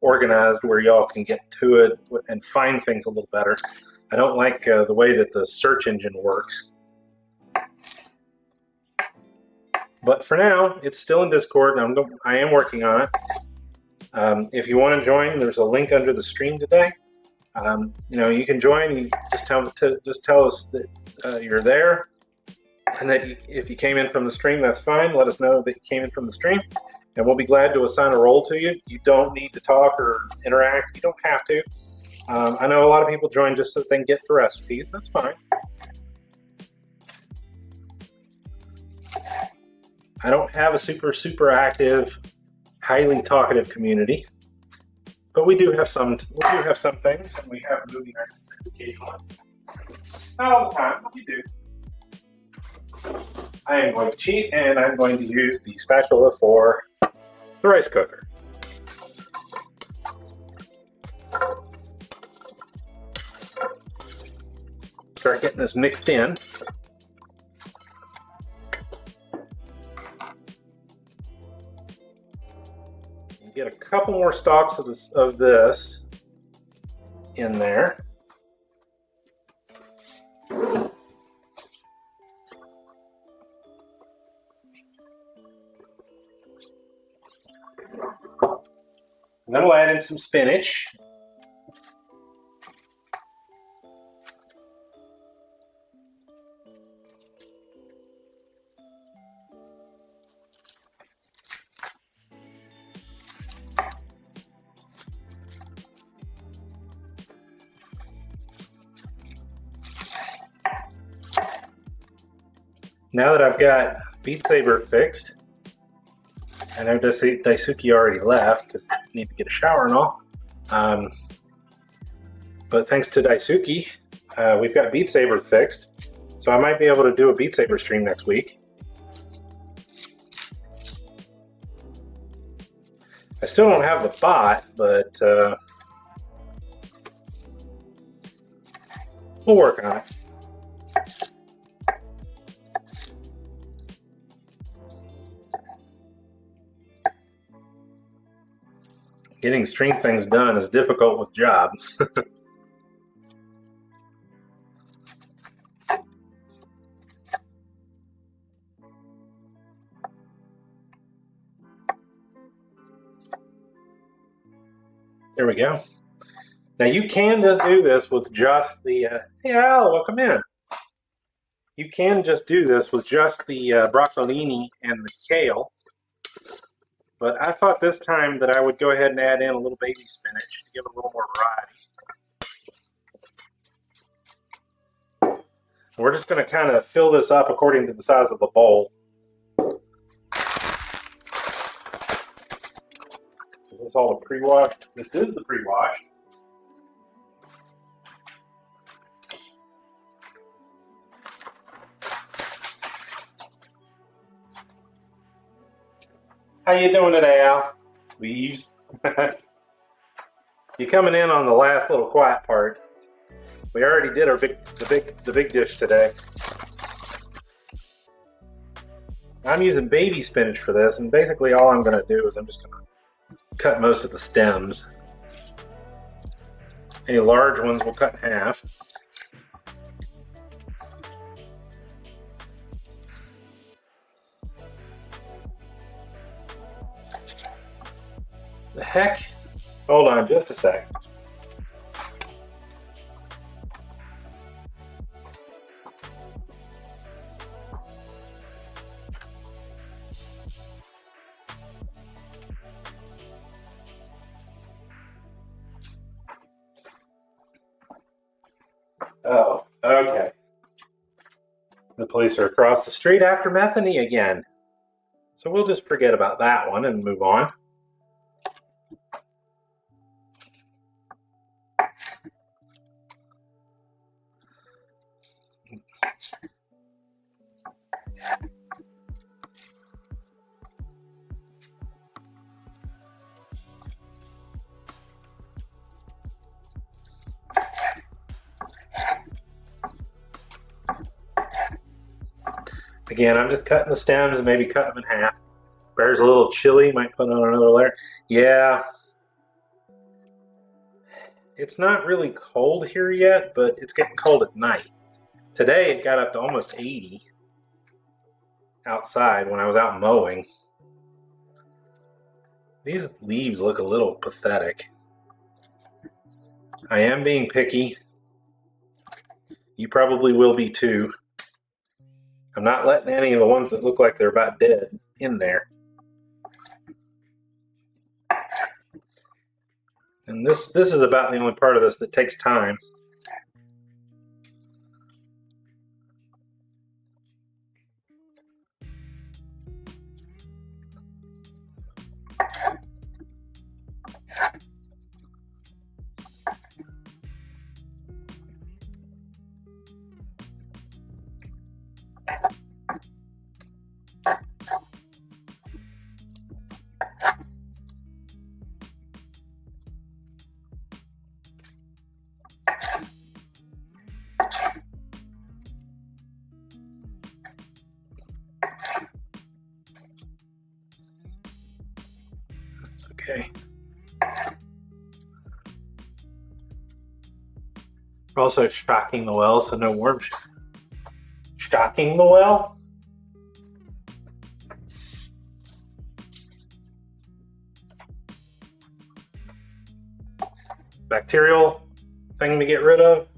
organized, where y'all can get to it and find things a little better. I don't like the way that the search engine works. But for now, it's still in Discord, and I am working on it. If you want to join, there's a link under the stream today. You can join. You just tell us that you're there, and that if you came in from the stream, that's fine. Let us know that you came in from the stream, and we'll be glad to assign a role to you. You don't need to talk or interact. You don't have to. I know a lot of people join just so they can get the recipes. That's fine. I don't have a super active, highly talkative community, but we do have some. We do have some things, and we have movie nights occasionally. Not all the time, but we do. I am going to cheat, and I'm going to use the spatula for the rice cooker. Start getting this mixed in. You get a couple more stalks of this in there. And then we'll add in some spinach. Now that I've got Beat Saber fixed, I know Daisuke already left because I need to get a shower and all. But thanks to Daisuke, we've got Beat Saber fixed. So I might be able to do a Beat Saber stream next week. I still don't have the bot, but we'll work on it. Getting stream things done is difficult with jobs. There we go. Now you can just do this with just the, hey Al, welcome in. You can just do this with just the broccolini and the kale. But I thought this time that I would go ahead and add in a little baby spinach to give it a little more variety. We're just going to kind of fill this up according to the size of the bowl. Is this all the pre-wash? This is the pre-wash. How you doing today, Al? Leaves. You coming in on the last little quiet part? We already did our the big dish today. I'm using baby spinach for this, and basically all I'm going to do is I'm just going to cut most of the stems. Any large ones we'll cut in half. The heck? Hold on just a sec. Oh, okay. The police are across the street after Metheny again. So we'll just forget about that one and move on. Again, I'm just cutting the stems and maybe cut them in half. Bear's a little chilly, might put on another layer. Yeah. It's not really cold here yet, but it's getting cold at night. Today it got up to almost 80 outside when I was out mowing. These leaves look a little pathetic. I am being picky. You probably will be too. I'm not letting any of the ones that look like they're about dead in there. And this is about the only part of this that takes time. Okay. We're also stocking the well, so no worms. Stocking the well? Bacterial thing to get rid of.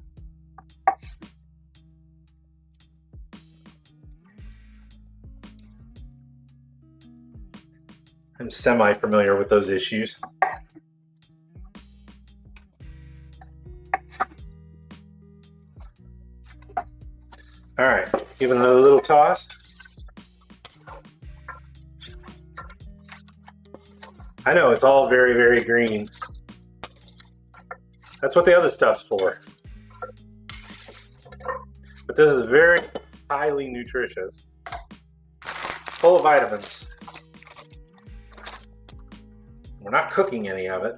I'm semi-familiar with those issues. All right, give it another little toss. I know, it's all very, very green. That's what the other stuff's for. But this is very highly nutritious. Full of vitamins. We're not cooking any of it.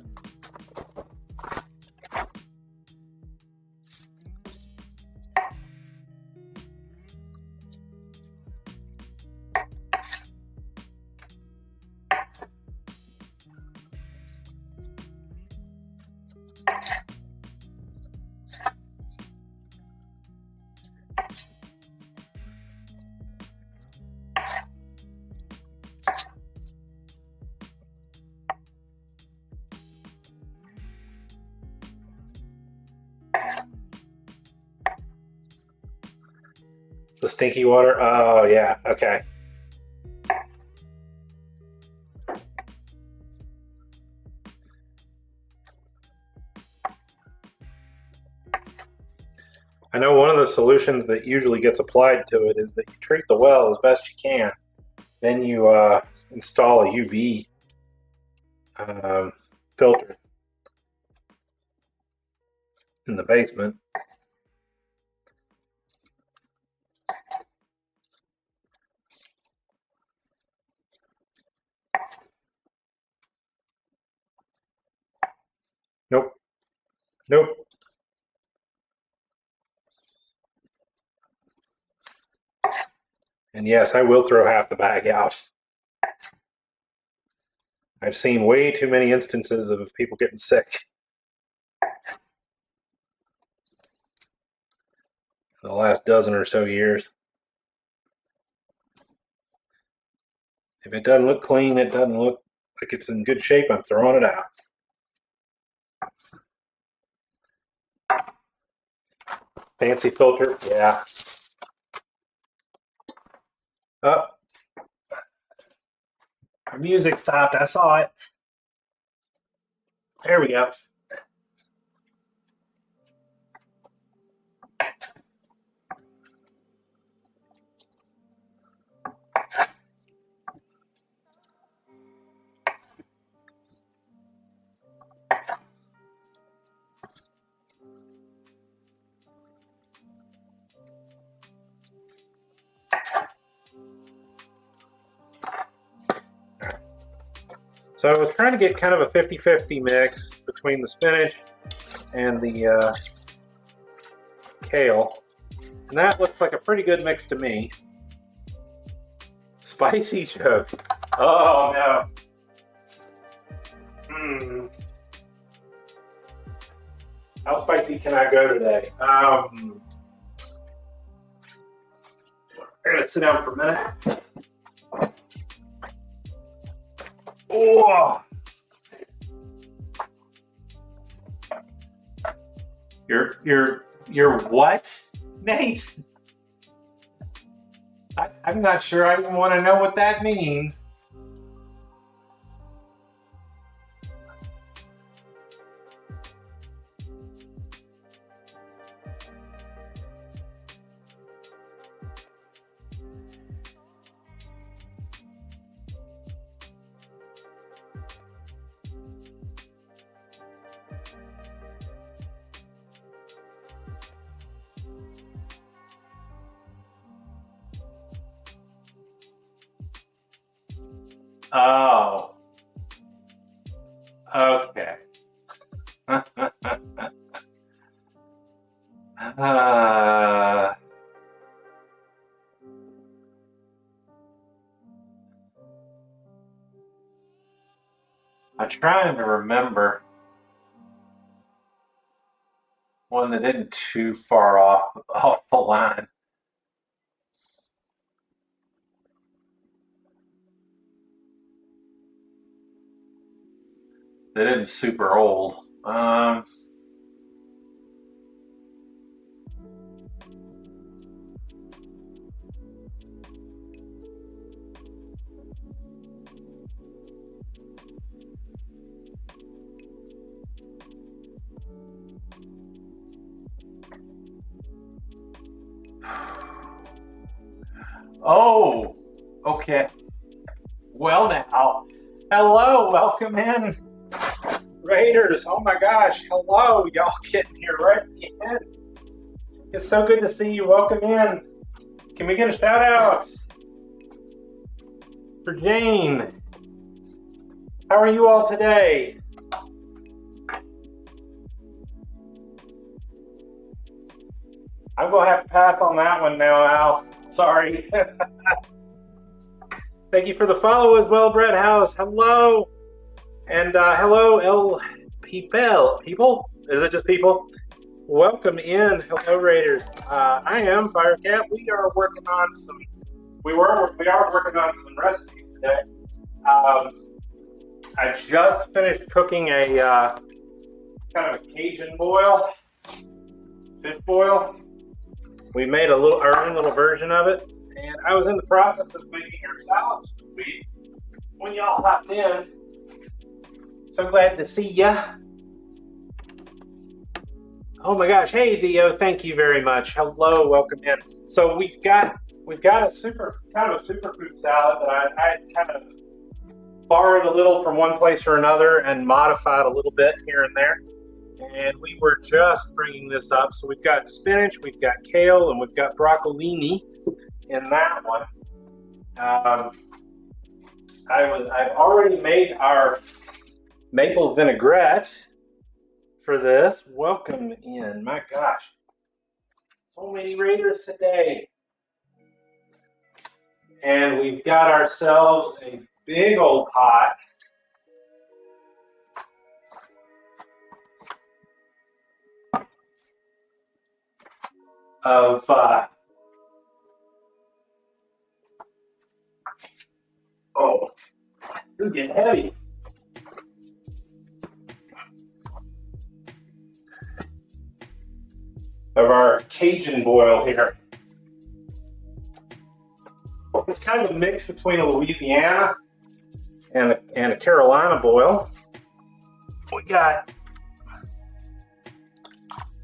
The stinky water? Oh, yeah, okay. I know one of the solutions that usually gets applied to it is that you treat the well as best you can. Then you install a UV filter in the basement. Nope. Nope. And yes, I will throw half the bag out. I've seen way too many instances of people getting sick in the last dozen or so years. If it doesn't look clean, it doesn't look like it's in good shape, I'm throwing it out. Fancy filter, yeah. Oh, the music stopped. I saw it. There we go. So I was trying to get kind of a 50-50 mix between the spinach and the kale. And that looks like a pretty good mix to me. Spicy choke. Oh no. How spicy can I go today? I'm gonna sit down for a minute. Oh. You're what, Nate? I'm not sure I even want to know what that means. Oh. Okay. I'm trying to remember one that isn't too far off the line. That isn't super old. Oh, okay. Well, now Hello, welcome in, Raiders. Oh my gosh, hello, y'all getting here right at the end. It's so good to see you. Welcome in. Can we get a shout out for Jane? How are you all today? I'm going to have to pass on that one now, Al. Sorry. Thank you for the follow as well, Brett House. Hello. And hello, El People? Is it just people? Welcome in. Hello, Raiders. I am Firecat. We are working on some recipes today. I just finished cooking a kind of a Cajun boil, fish boil. We made our own little version of it, and I was in the process of making our salads for the week when y'all hopped in. So glad to see ya. Oh my gosh, hey Dio, thank you very much. Hello, welcome in. So we've got a superfood salad that I kind of borrowed a little from one place or another and modified a little bit here and there. And we were just bringing this up. So we've got spinach, we've got kale, and we've got broccolini in that one. I've already made our maple vinaigrette for this. Welcome in. My gosh, so many Raiders today. And we've got ourselves a big old pot of oh, this is getting heavy. Of our Cajun boil here. It's kind of a mix between a Louisiana and a Carolina boil. We got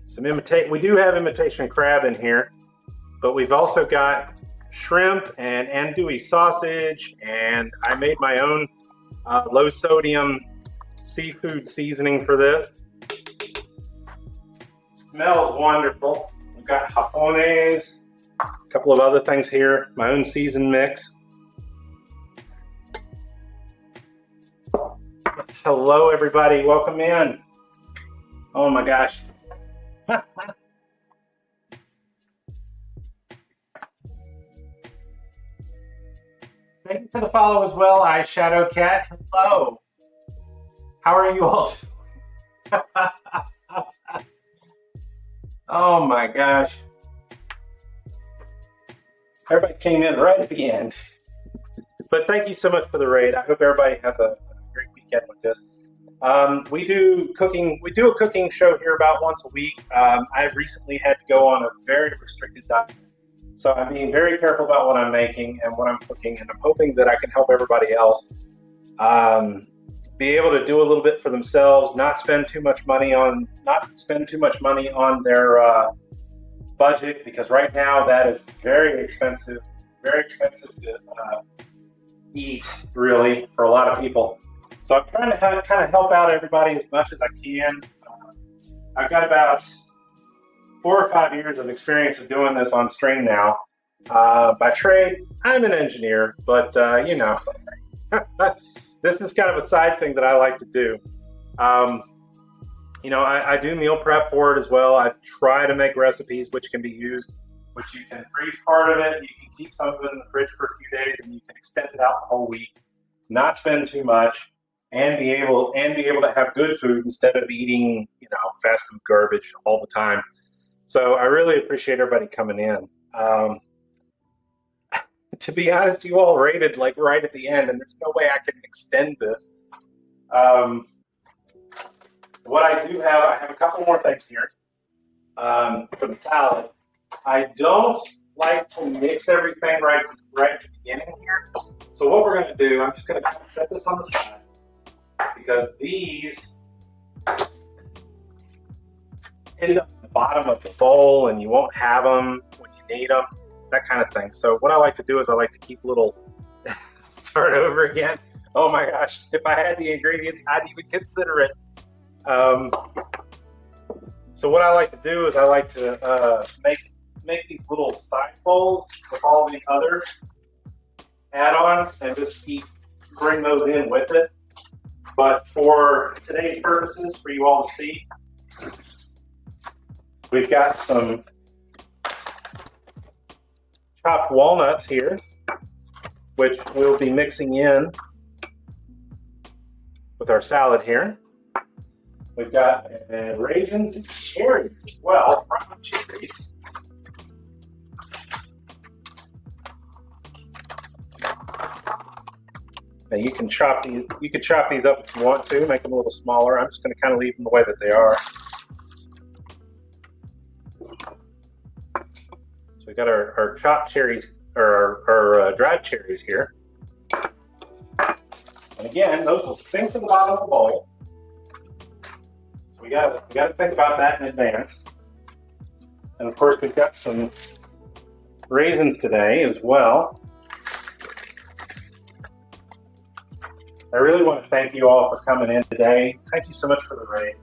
some we do have imitation crab in here, but we've also got shrimp and andouille sausage, and I made my own low sodium seafood seasoning for this. Smells wonderful. We've got japones, a couple of other things here, my own seasoned mix. Hello everybody, welcome in. Oh my gosh. Thank you for the follow as well, Eyeshadow Cat. Hello. How are you all? Oh my gosh. Everybody came in right at the end. But thank you so much for the raid. I hope everybody has a great weekend with this. We do a cooking show here about once a week. I've recently had to go on a very restricted diet. So I'm being very careful about what I'm making and what I'm cooking, and I'm hoping that I can help everybody else be able to do a little bit for themselves, not spend too much money on their budget, because right now that is very expensive to eat, really, for a lot of people. So I'm trying to kind of help out everybody as much as I can. I've got about 4 or 5 years of experience of doing this on stream now. By trade, I'm an engineer, but you know, this is kind of a side thing that I like to do. You know, I do meal prep for it as well. I try to make recipes which can be used, which you can freeze part of it, you can keep some of it in the fridge for a few days, and you can extend it out the whole week, not spend too much, and be able to have good food instead of eating, you know, fast food garbage all the time. So I really appreciate everybody coming in. To be honest, you all rated like right at the end, and there's no way I can extend this. What I have a couple more things here for the salad. I don't like to mix everything right at the beginning here. So what we're going to do, I'm just going to set this on the side, because these end up at the bottom of the bowl and you won't have them when you need them, that kind of thing. So what I like to do is I like to keep little, start over again. Oh my gosh, if I had the ingredients, I'd even consider it. Um, so what I like to do is I like to make these little side bowls with all the other add-ons and just bring those in with it. But for today's purposes, for you all to see, we've got some chopped walnuts here, which we'll be mixing in with our salad here. We've got raisins and cherries as well, brown cherries. Now you can chop these up if you want to, make them a little smaller. I'm just going to kind of leave them the way that they are. So we got our chopped cherries, or our dried cherries here. And again, those will sink to the bottom of the bowl. So we got to think about that in advance. And of course, we've got some raisins today as well. I really want to thank you all for coming in today. Thank you so much for the raid.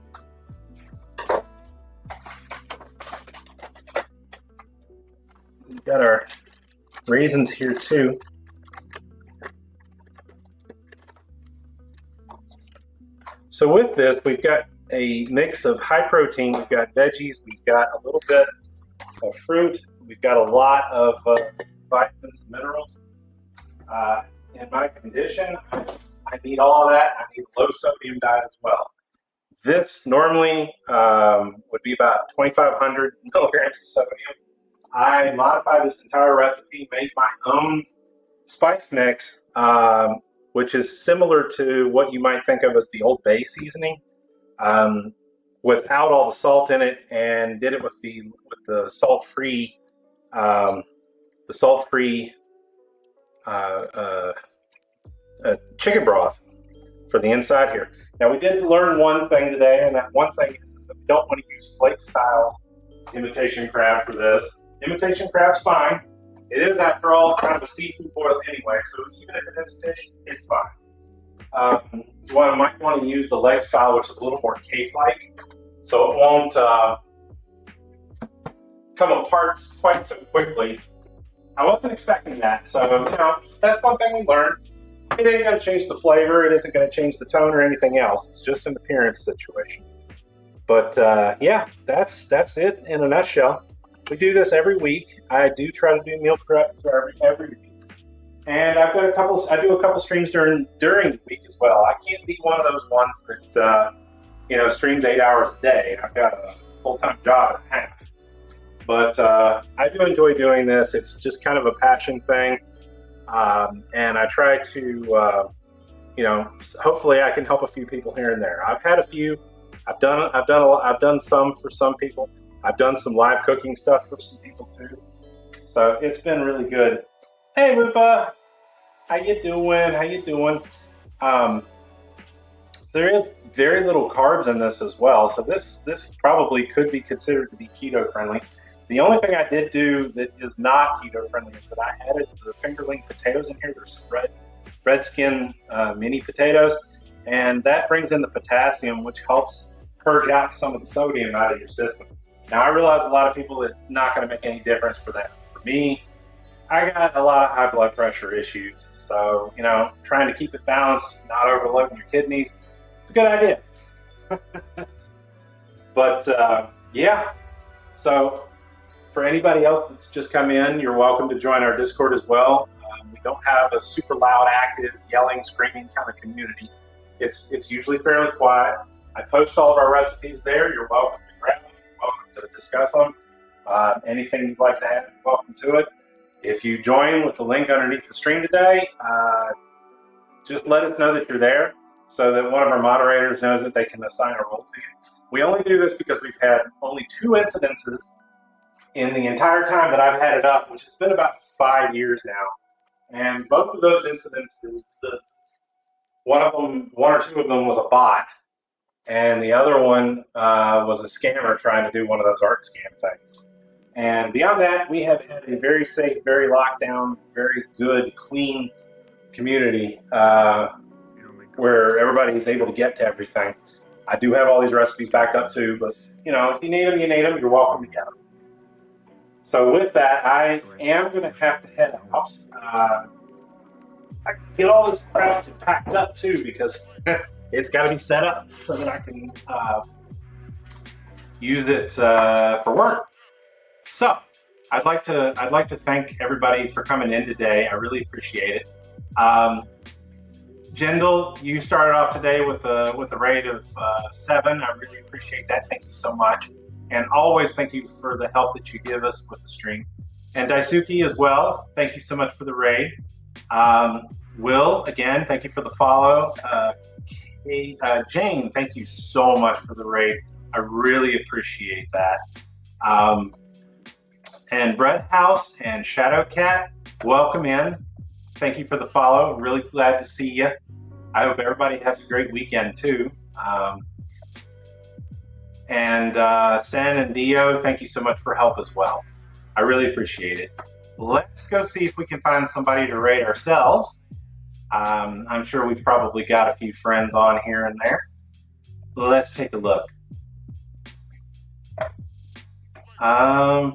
We've got our raisins here too. So with this, we've got a mix of high protein. We've got veggies. We've got a little bit of fruit. We've got a lot of vitamins and minerals. In my condition, I need all of that. I need a low sodium diet as well. This normally would be about 2,500 milligrams of sodium. I modified this entire recipe, made my own spice mix, which is similar to what you might think of as the Old Bay seasoning, without all the salt in it, and did it with the salt-free chicken broth for the inside here. Now we did learn one thing today, and that one thing is that we don't want to use flake style imitation crab for this. Imitation crab's fine. It is, after all, kind of a seafood boil anyway, so even if it is fish, it's fine. One might want to use the leg style, which is a little more cake-like, so it won't come apart quite so quickly. I wasn't expecting that, so that's one thing we learned. It ain't going to change the flavor. It isn't going to change the tone or anything else. It's just an appearance situation. But yeah, that's it in a nutshell. We do this every week. I do try to do meal prep for every week, and I've got I do a couple streams during the week as well. I can't be one of those ones that streams 8 hours a day. I've got a full-time job and a half. But I do enjoy doing this. It's just kind of a passion thing. And I try to, hopefully I can help a few people here and there. I've had a few. I've done some for some people. I've done some live cooking stuff for some people too. So it's been really good. Hey, Lupa, how you doing? There is very little carbs in this as well, so this probably could be considered to be keto friendly. The only thing I did do that is not keto friendly is that I added the fingerling potatoes in here. There's some red skin mini potatoes, and that brings in the potassium, which helps purge out some of the sodium out of your system. Now, I realize a lot of people it's not going to make any difference for them. For me, I got a lot of high blood pressure issues, so trying to keep it balanced, not overloading your kidneys, it's a good idea. But yeah, so for anybody else that's just come in, you're welcome to join our Discord as well. We don't have a super loud, active, yelling, screaming kind of community. It's usually fairly quiet. I post all of our recipes there. You're welcome to grab them. You're welcome to discuss them. Anything you'd like to add, you're welcome to it. If you join with the link underneath the stream today, just let us know that you're there so that one of our moderators knows that they can assign a role to you. We only do this because we've had only 2 incidences in the entire time that I've had it up, which has been about 5 years now. And both of those incidences, one or two of them was a bot, and the other one was a scammer trying to do one of those art scam things. And beyond that, we have had a very safe, very locked down, very good, clean community. where everybody is able to get to everything. I do have all these recipes backed up too, but you know, if you need them, you need them. You're welcome to get them. So with that, I am going to have to head out. I get all this crap packed up too because it's got to be set up so that I can use it for work. So I'd like to thank everybody for coming in today. I really appreciate it. Jindal, you started off today with a rate of 7. I really appreciate that. Thank you so much. And always thank you for the help that you give us with the stream. And Daisuke as well, thank you so much for the raid. Will, again, thank you for the follow. Jane, thank you so much for the raid. I really appreciate that. And Bread House and Shadowcat, welcome in. Thank you for the follow. Really glad to see you. I hope everybody has a great weekend too. And Sen and Dio, thank you so much for help as well. I really appreciate it. Let's go see if we can find somebody to raid ourselves. I'm sure we've probably got a few friends on here and there. Let's take a look. Oh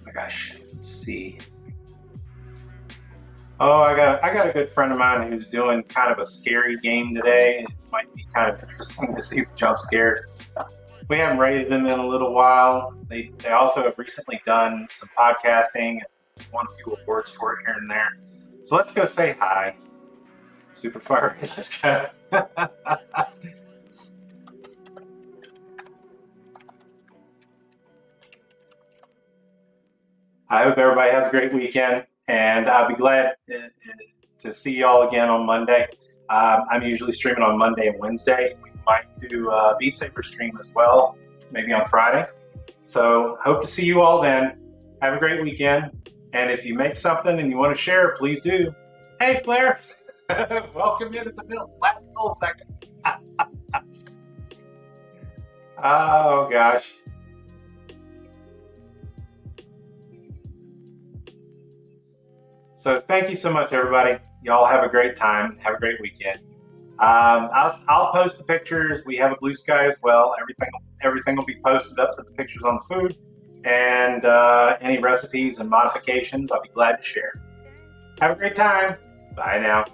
my gosh, let's see. Oh, I got a good friend of mine who's doing kind of a scary game today. It might be kind of interesting to see the jump scares. We haven't rated them in a little while. They also have recently done some podcasting and won a few awards for it here and there. So let's go say hi. Superfire, let's go. I hope everybody has a great weekend, and I'll be glad to see you all again on Monday. I'm usually streaming on Monday and Wednesday. We might do a Beat Saber stream as well, maybe on Friday. So hope to see you all then. Have a great weekend. And if you make something and you want to share, please do. Hey, Flair. Welcome into the last millisecond. Oh, gosh. So thank you so much, everybody. Y'all have a great time. Have a great weekend. I'll post the pictures. We have a blue sky as well. Everything will be posted up for the pictures on the food, and any recipes and modifications I'll be glad to share. Have a great time. Bye now.